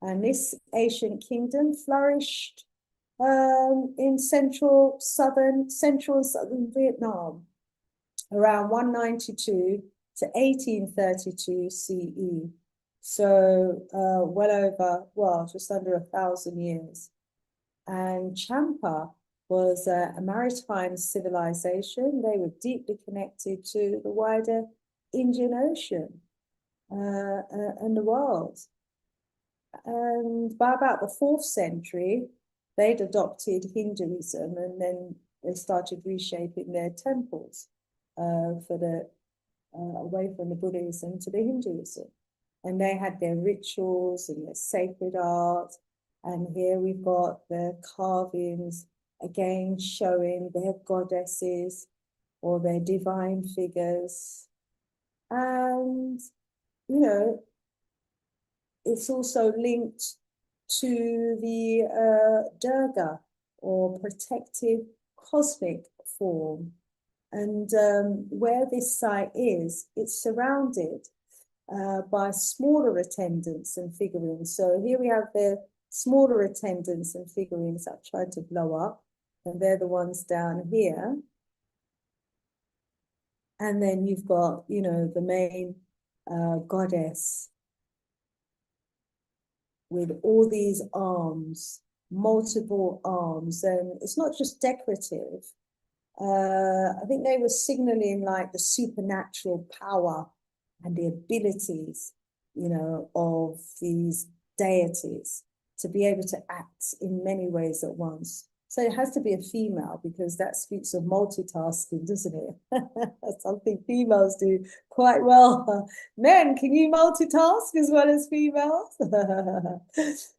And this ancient kingdom flourished in central and southern Vietnam around 192 to 1832 CE. So just under 1,000 years. And Champa was a maritime civilization. They were deeply connected to the wider Indian Ocean and the world. And by about the 4th century, they'd adopted Hinduism, and then they started reshaping their temples away from the Buddhism to the Hinduism. And they had their rituals and their sacred art. And here we've got the carvings, again showing their goddesses or their divine figures. And, it's also linked to the Durga, or protective cosmic form. And where this site is, it's surrounded by smaller attendants and figurines. So here we have the smaller attendants and figurines I've tried to blow up, and they're the ones down here. And then you've got, the main goddess with all these arms, multiple arms. And it's not just decorative. I think they were signaling like the supernatural power and the abilities, of these deities to be able to act in many ways at once. So it has to be a female, because that speaks of multitasking, doesn't it? Something females do quite well. Men, can you multitask as well as females?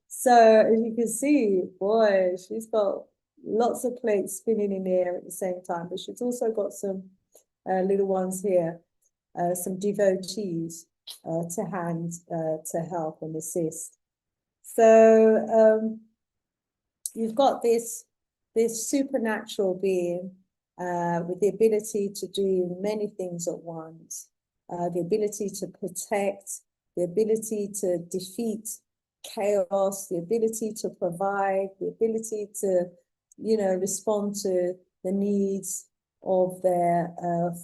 So as you can see, boy, she's got lots of plates spinning in the air at the same time, but she's also got some little ones here, some devotees to hand to help and assist. So you've got this supernatural being with the ability to do many things at once, the ability to protect, the ability to defeat chaos, the ability to provide, the ability to, respond to the needs of their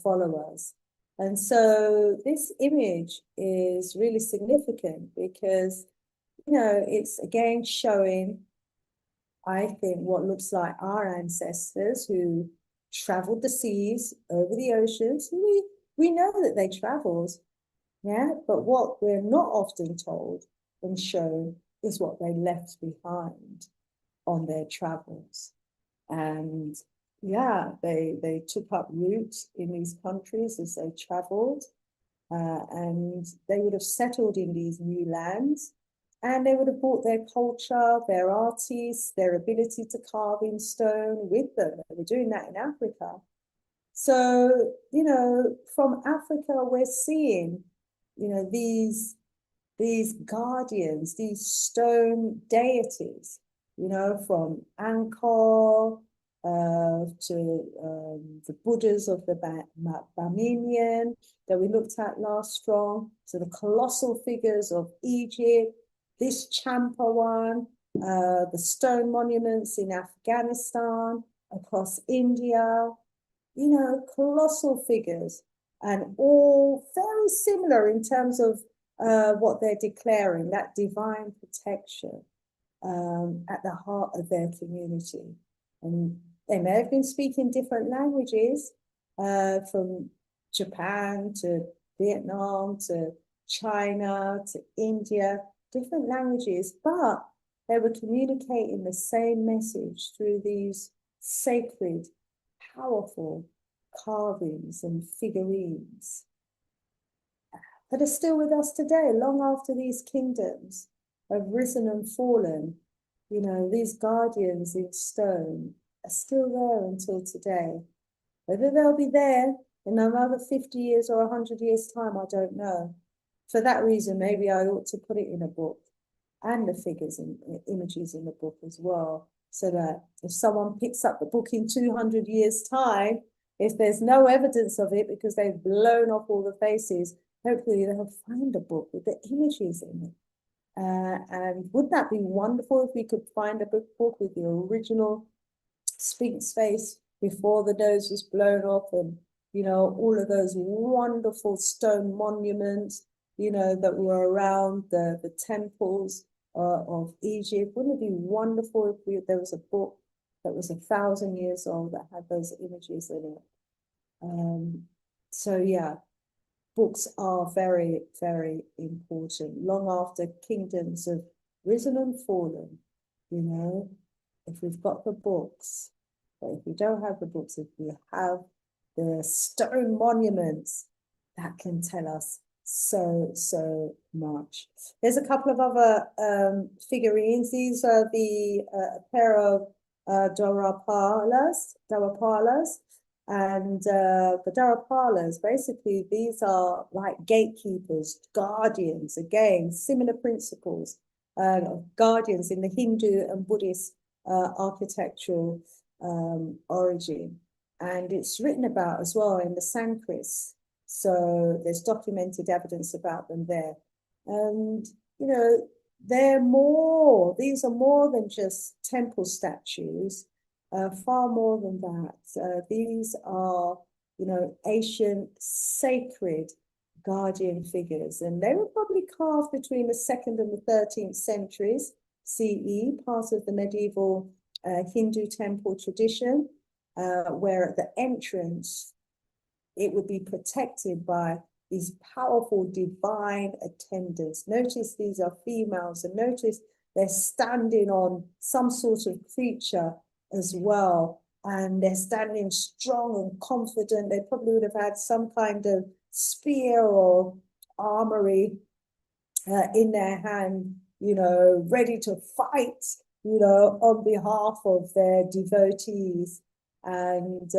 followers. And so this image is really significant because, it's again showing, I think, what looks like our ancestors who traveled the seas, over the oceans. We know that they traveled, yeah, but what we're not often told and shown is what they left behind on their travels. And yeah, they took up roots in these countries as they traveled, and they would have settled in these new lands. And they would have brought their culture, their artists, their ability to carve in stone with them. They were doing that in Africa. So, from Africa, we're seeing you know, these guardians, these stone deities, you know, from Angkor to the Buddhas of the Baminian that we looked at last strong, to the colossal figures of Egypt, this Champa one, the stone monuments in Afghanistan, across India, you know, colossal figures, and all very similar in terms of what they're declaring, that divine protection at the heart of their community. And they may have been speaking different languages from Japan to Vietnam to China to India, different languages, but they were communicating the same message through these sacred, powerful carvings and figurines that are still with us today, long after these kingdoms have risen and fallen. You know, these guardians in stone are still there until today. Whether they'll be there in another 50 years or 100 years' time, I don't know. For that reason, maybe I ought to put it in a book, and the figures and images in the book as well, so that if someone picks up the book in 200 years' time, if there's no evidence of it because they've blown off all the faces, hopefully they'll find a book with the images in it. And wouldn't that be wonderful if we could find a book with the original Sphinx face before the nose was blown off, and, you know, all of those wonderful stone monuments, you know, that were around the temples of Egypt. Wouldn't it be wonderful if there was a book that was 1,000 years old that had those images in it? So yeah, books are very, very important. Long after kingdoms have risen and fallen, you know, if we've got the books, but if we don't have the books, if we have the stone monuments, that can tell us so much. There's a couple of other figurines. These are the pair of Dwarapalas, and the Dwarapalas, basically, these are like gatekeepers, guardians, again, similar principles of guardians in the Hindu and Buddhist architectural origin. And it's written about as well in the Sanskrit. So there's documented evidence about them there. And, you know, these are more than just temple statues, far more than that. These are, you know, ancient sacred guardian figures, and they were probably carved between the 2nd and the 13th centuries CE, part of the medieval Hindu temple tradition, where at the entrance, it would be protected by these powerful divine attendants. Notice these are females, and notice they're standing on some sort of creature as well, and they're standing strong and confident. They probably would have had some kind of spear or armory in their hand, you know, ready to fight, you know, on behalf of their devotees. And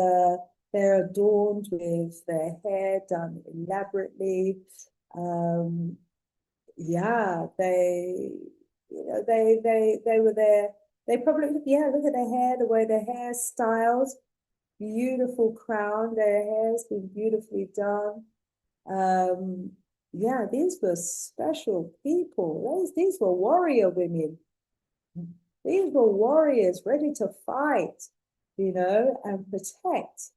they're adorned with their hair done elaborately. Yeah, they were there. They probably, yeah, look at their hair, the way their hair styled, beautiful crown. Their hair's been beautifully done. Yeah, these were special people. These were warrior women. These were warriors ready to fight, you know, and protect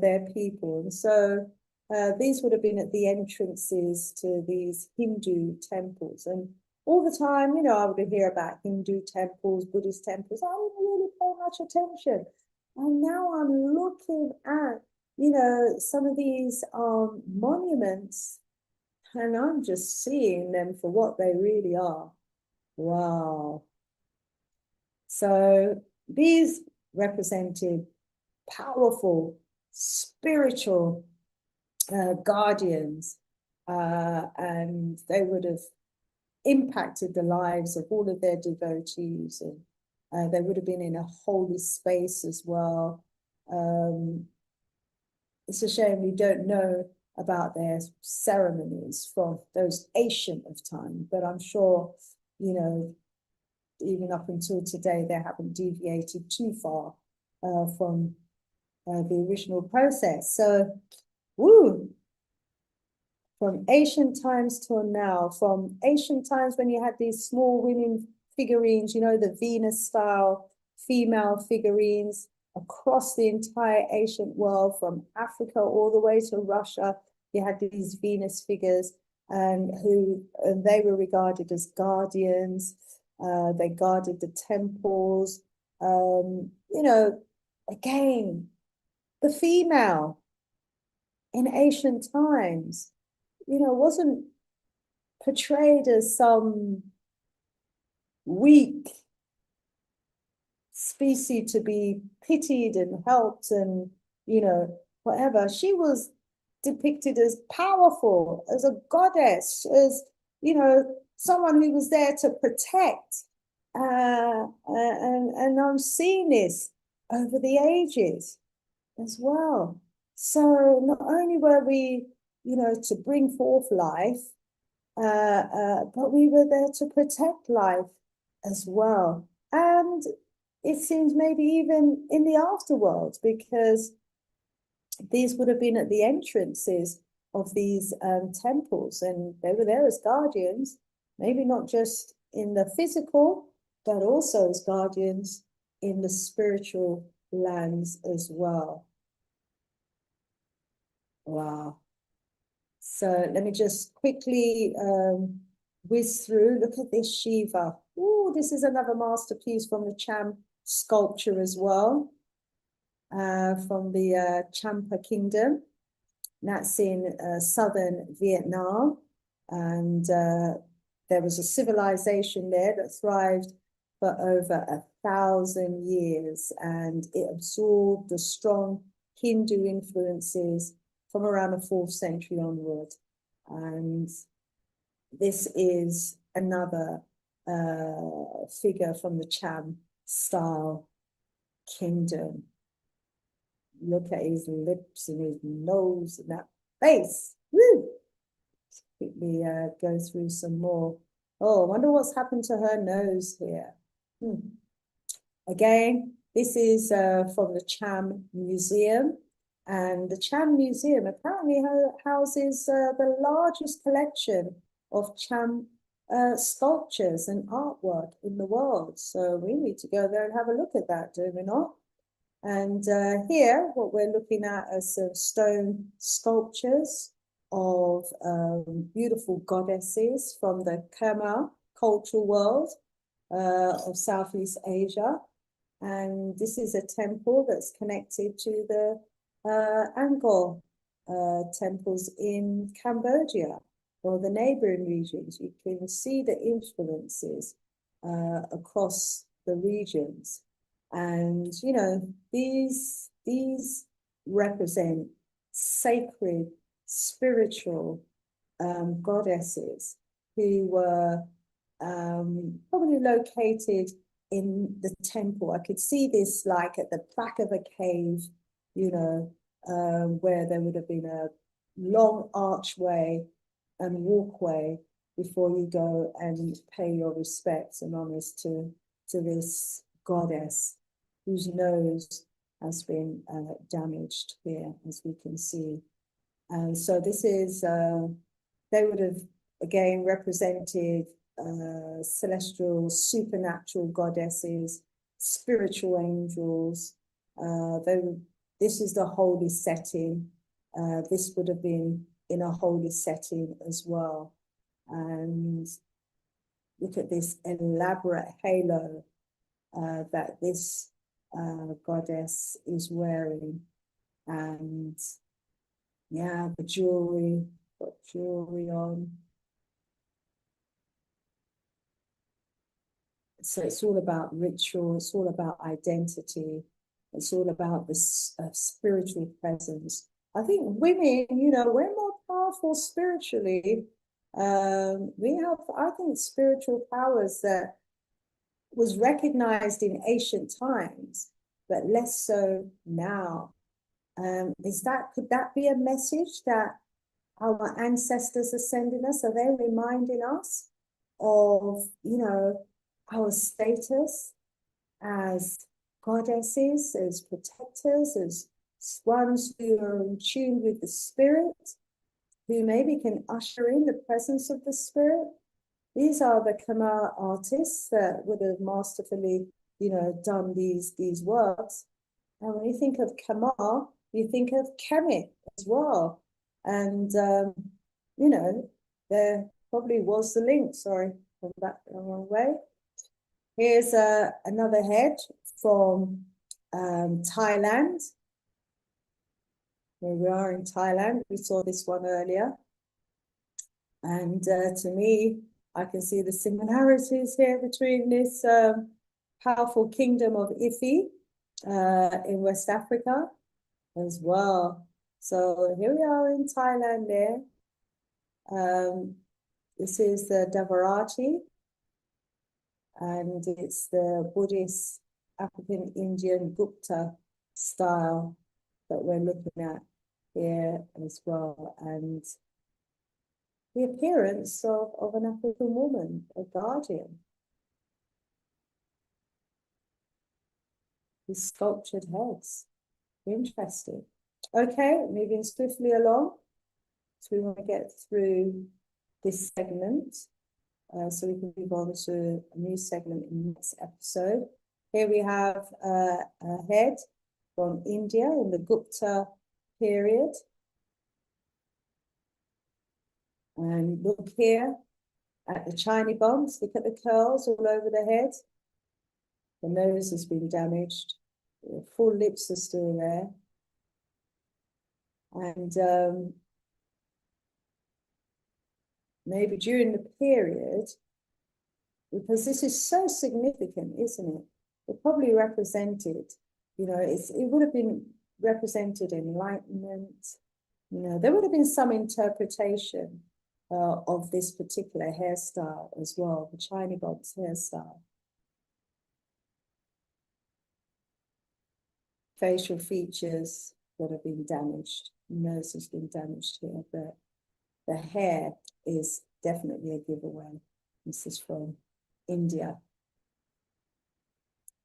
their people. And so these would have been at the entrances to these Hindu temples. And all the time, you know, I would hear about Hindu temples, Buddhist temples. I didn't really pay much attention. And now I'm looking at, you know, some of these monuments, and I'm just seeing them for what they really are. Wow. So these represented powerful spiritual guardians, and they would have impacted the lives of all of their devotees, and they would have been in a holy space as well. It's a shame we don't know about their ceremonies from those ancient of time. But I'm sure, you know, even up until today, they haven't deviated too far from the original process. So, woo, from ancient times till now, from ancient times when you had these small women figurines, you know, the Venus style female figurines across the entire ancient world, from Africa all the way to Russia, you had these Venus figures, and they were regarded as guardians. They guarded the temples. You know, again, the female in ancient times, you know, wasn't portrayed as some weak species to be pitied and helped and, you know, whatever. She was depicted as powerful, as a goddess, as, you know, someone who was there to protect. And I'm seeing this over the ages as well. So not only were we, you know, to bring forth life, but we were there to protect life as well. And it seems maybe even in the afterworld, because these would have been at the entrances of these temples, and they were there as guardians, maybe not just in the physical, but also as guardians in the spiritual lands as well. Wow. So let me just quickly whiz through. Look at this Shiva. Oh, this is another masterpiece from the Cham sculpture as well, from the Champa Kingdom. That's in southern Vietnam. And there was a civilization there that thrived for over 1,000 years, and it absorbed the strong Hindu influences from around the 4th century onward. And this is another figure from the Cham style kingdom. Look at his lips and his nose and that face. Woo! Let's quickly go through some more. Oh, I wonder what's happened to her nose here. Again, this is from the Cham Museum. And the Cham Museum apparently houses the largest collection of Cham sculptures and artwork in the world. So we need to go there and have a look at that, do we not? And here, what we're looking at are some stone sculptures of beautiful goddesses from the Khmer cultural world of Southeast Asia. And this is a temple that's connected to the Angkor temples in Cambodia or the neighboring regions. You can see the influences across the regions. And, you know, these represent sacred, spiritual goddesses who were probably located in the temple. I could see this like at the back of a cave, you know, where there would have been a long archway and walkway before you go and pay your respects and honors to this goddess whose nose has been damaged here, as we can see. And so this is, they would have again represented celestial, supernatural goddesses, spiritual angels. This is the holy setting. This would have been in a holy setting as well. And look at this elaborate halo that this goddess is wearing. And yeah, the jewelry, got jewelry on. So it's all about ritual, it's all about identity, it's all about this spiritual presence. I think women, you know, we're more powerful spiritually. We have, I think, spiritual powers that was recognized in ancient times, but less so now. Could that be a message that our ancestors are sending us? Are they reminding us of, you know, our status as goddesses, as protectors, as ones who are in tune with the spirit, who maybe can usher in the presence of the spirit? These are the Khmer artists that would have masterfully, you know, done these works. And when you think of Khmer, you think of Kemet as well. And, you know, there probably was the link. Sorry, I'm back the wrong way. Here's another head from Thailand. Here we are in Thailand. We saw this one earlier. And to me, I can see the similarities here between this powerful kingdom of Ife in West Africa as well. So here we are in Thailand there. This is the Debrainwashing, and it's the Buddhist African Indian Gupta style that we're looking at here as well. And the appearance of an African woman, a guardian. These sculptured heads. Interesting. Okay, moving swiftly along. So we want to get through this segment so we can move on to a new segment in the next episode. Here we have a head from India in the Gupta period. And look here at the shiny bumps. Look at the curls all over the head. The nose has been damaged. The full lips are still there. And maybe during the period, because this is so significant, isn't it? It probably represented, you know, it would have been represented enlightenment. You know, there would have been some interpretation of this particular hairstyle as well, the shiny box hairstyle. Facial features that have been damaged. Nose has been damaged here, but the hair is definitely a giveaway. This is from India.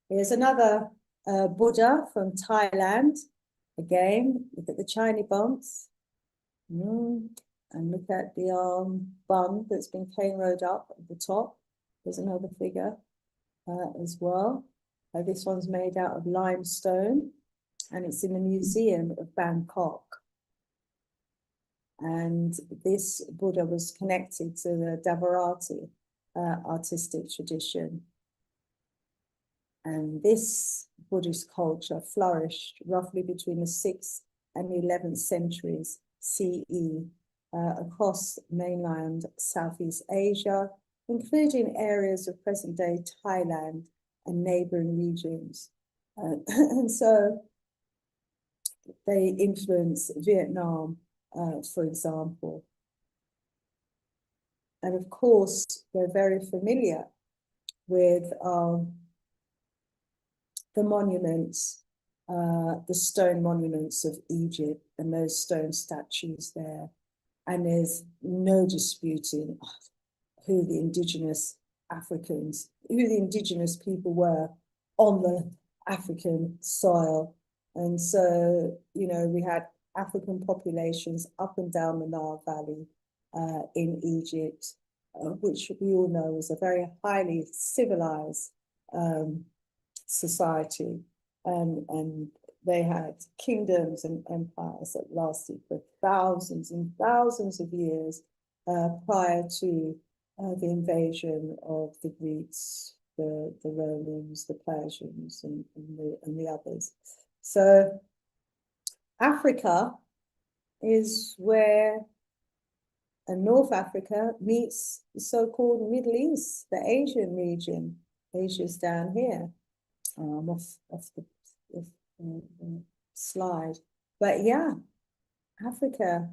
Here's another Buddha from Thailand. Again, look at the shiny bumps. And look at the bun that's been cane rolled up at the top. There's another figure as well. This one's made out of limestone, and it's in the Museum of Bangkok. And this Buddha was connected to the Debrainwashing artistic tradition. And this Buddhist culture flourished roughly between the 6th and 11th centuries CE across mainland Southeast Asia, including areas of present-day Thailand and neighboring regions. And so they influenced Vietnam, for example. And of course, we're very familiar with the monuments, the stone monuments of Egypt and those stone statues there. And there's no disputing who the indigenous Africans, who the indigenous people were on the African soil. And so, you know, we had African populations up and down the Nile Valley in Egypt, which we all know was a very highly civilized society. And they had kingdoms and empires that lasted for thousands and thousands of years prior to the invasion of the Greeks, the Romans, the Persians, and the others. So Africa is where North Africa meets the so-called Middle East, the Asian region. Asia's down here, off the slide. But yeah, Africa,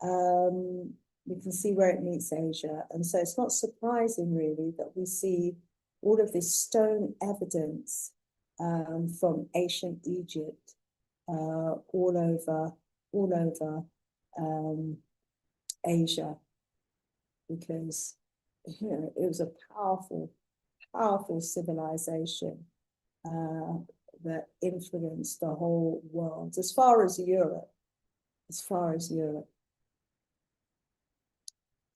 we can see where it meets Asia. And so it's not surprising really that we see all of this stone evidence from ancient Egypt all over Asia, because it was a powerful civilization that influenced the whole world, as far as Europe.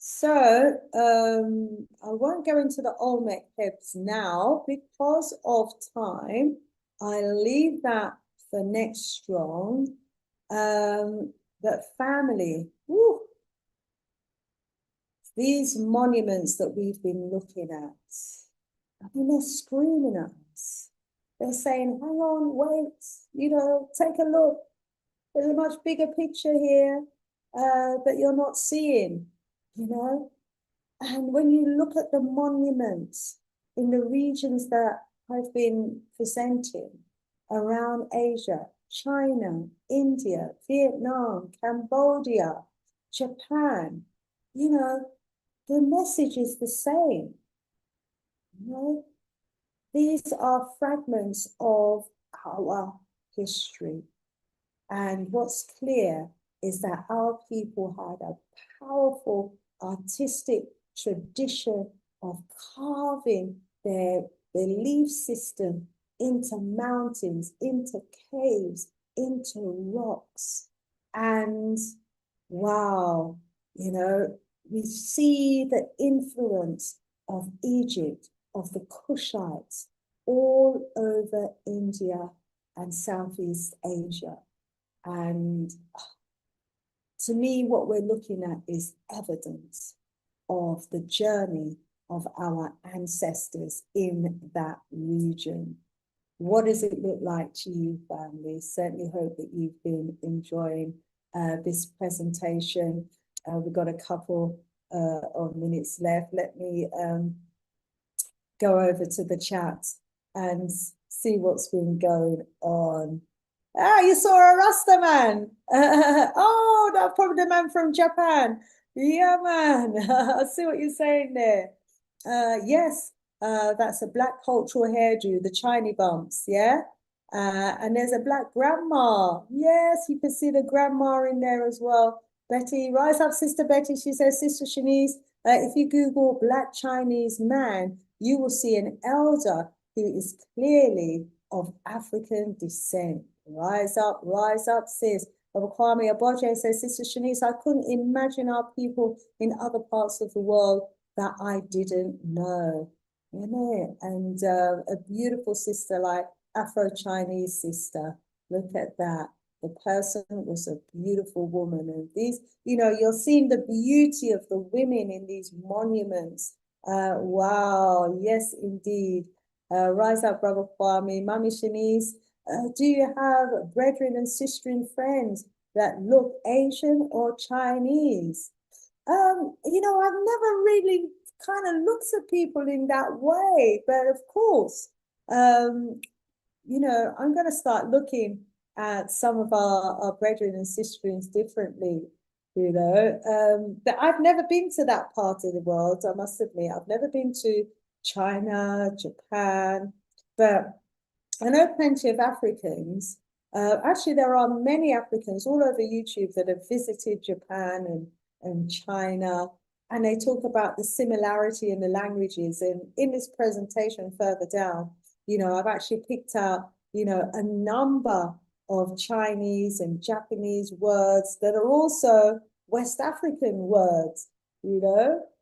So I won't go into the Olmec heads now because of time. I'll leave that for next strong. But family, woo, these monuments that we've been looking at, I mean, they're screaming at us. They're saying, hang on, wait, take a look. There's a much bigger picture here that you're not seeing, And when you look at the monuments in the regions that I've been presenting around Asia, China, India, Vietnam, Cambodia, Japan, the message is the same. These are fragments of our history. And what's clear is that our people had a powerful artistic tradition of carving their belief system into mountains, into caves, into rocks. And wow, we see the influence of Egypt, of the Kushites, all over India and Southeast Asia. And to me, what we're looking at is evidence of the journey of our ancestors in that region. What does it look like to you, family? Certainly hope that you've been enjoying this presentation. We've got a couple of minutes left. Let me go over to the chat and see what's been going on. Ah, you saw a Rasta man. Oh, that's probably the man from Japan. Yeah, man. I see what you're saying there. Yes, that's a black cultural hairdo, the Chinese bumps, yeah? And there's a black grandma. Yes, you can see the grandma in there as well. Betty, rise up, Sister Betty. She says, Sister Shanice, if you Google black Chinese man, you will see an elder who is clearly of African descent. Rise up, sis. Kwame Aboje says, Sister Shanice, I couldn't imagine our people in other parts of the world that I didn't know. And a beautiful sister like Afro-Chinese sister. Look at that. The person was a beautiful woman. And these, you're seeing the beauty of the women in these monuments. Wow, yes, indeed. Rise up, Brother Kwame. Mami Shanice, do you have brethren and sistering friends that look Asian or Chinese? I've never really kind of looked at people in that way, but of course, I'm going to start looking at some of our brethren and sisterings differently, but I've never been to that part of the world, I must admit. I've never been to China, Japan, but I know plenty of Africans. Actually, there are many Africans all over YouTube that have visited Japan and China, and they talk about the similarity in the languages. And in this presentation further down, I've actually picked out, a number of Chinese and Japanese words that are also West African words,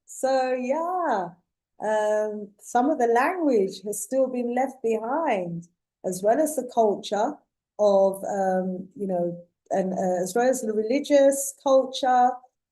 So yeah, some of the language has still been left behind, as well as the culture of, and as well as the religious culture,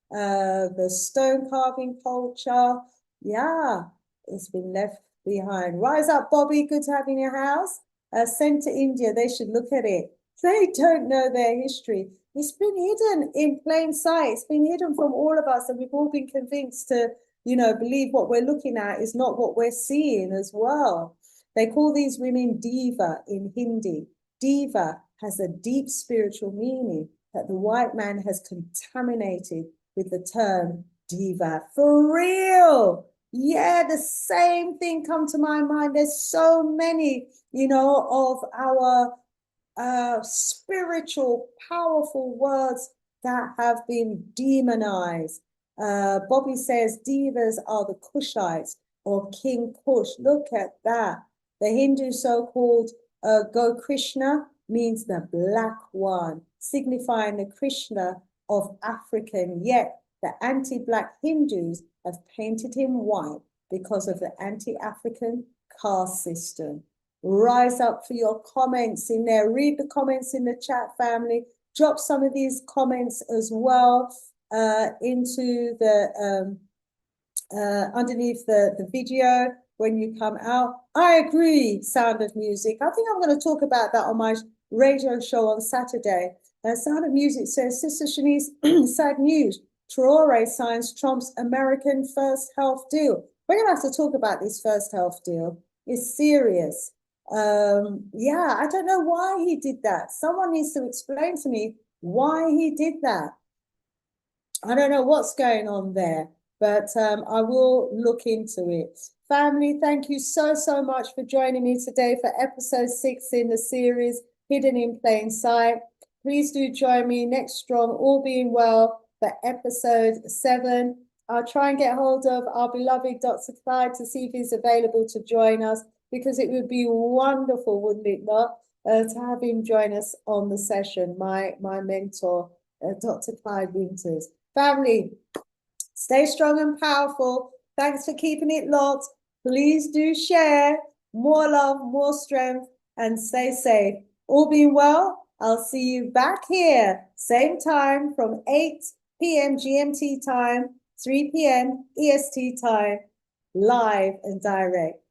the stone carving culture. Yeah, it's been left behind. Rise up, Bobby. Good to have you in your house. Sent to India. They should look at it. They don't know their history. It's been hidden in plain sight. It's been hidden from all of us, and we've all been convinced to, believe what we're looking at is not what we're seeing as well. They call these women diva in Hindi. Diva has a deep spiritual meaning that the white man has contaminated with the term diva. For real. Yeah, the same thing come to my mind. There's so many, of our spiritual, powerful words that have been demonized. Bobby says divas are the Kushites or King Kush. Look at that. The Hindu so-called Go Krishna means the black one, signifying the Krishna of African. Yet the anti-black Hindus have painted him white because of the anti-African caste system. Rise up for your comments in there. Read the comments in the chat, family. Drop some of these comments as well into the underneath the video when you come out. I agree, Sound of Music. I think I'm going to talk about that on my radio show on Saturday. Sound of Music says, Sister Shanice, sad news. Traore signs Trump's American first health deal. We're going to have to talk about this first health deal. It's serious. Yeah, I don't know why he did that. Someone needs to explain to me why he did that. I don't know what's going on there, but I will look into it. Family, thank you so much for joining me today for episode 6 in the series, Hidden in Plain Sight. Please do join me next strong, all being well, for episode 7. I'll try and get hold of our beloved Dr. Clyde to see if he's available to join us, because it would be wonderful, wouldn't it not, to have him join us on the session, my mentor, Dr. Clyde Winters. Family, stay strong and powerful. Thanks for keeping it locked. Please do share. More love, more strength, and stay safe. All being well, I'll see you back here, same time from 8 p.m. GMT time, 3 p.m. EST time, live and direct.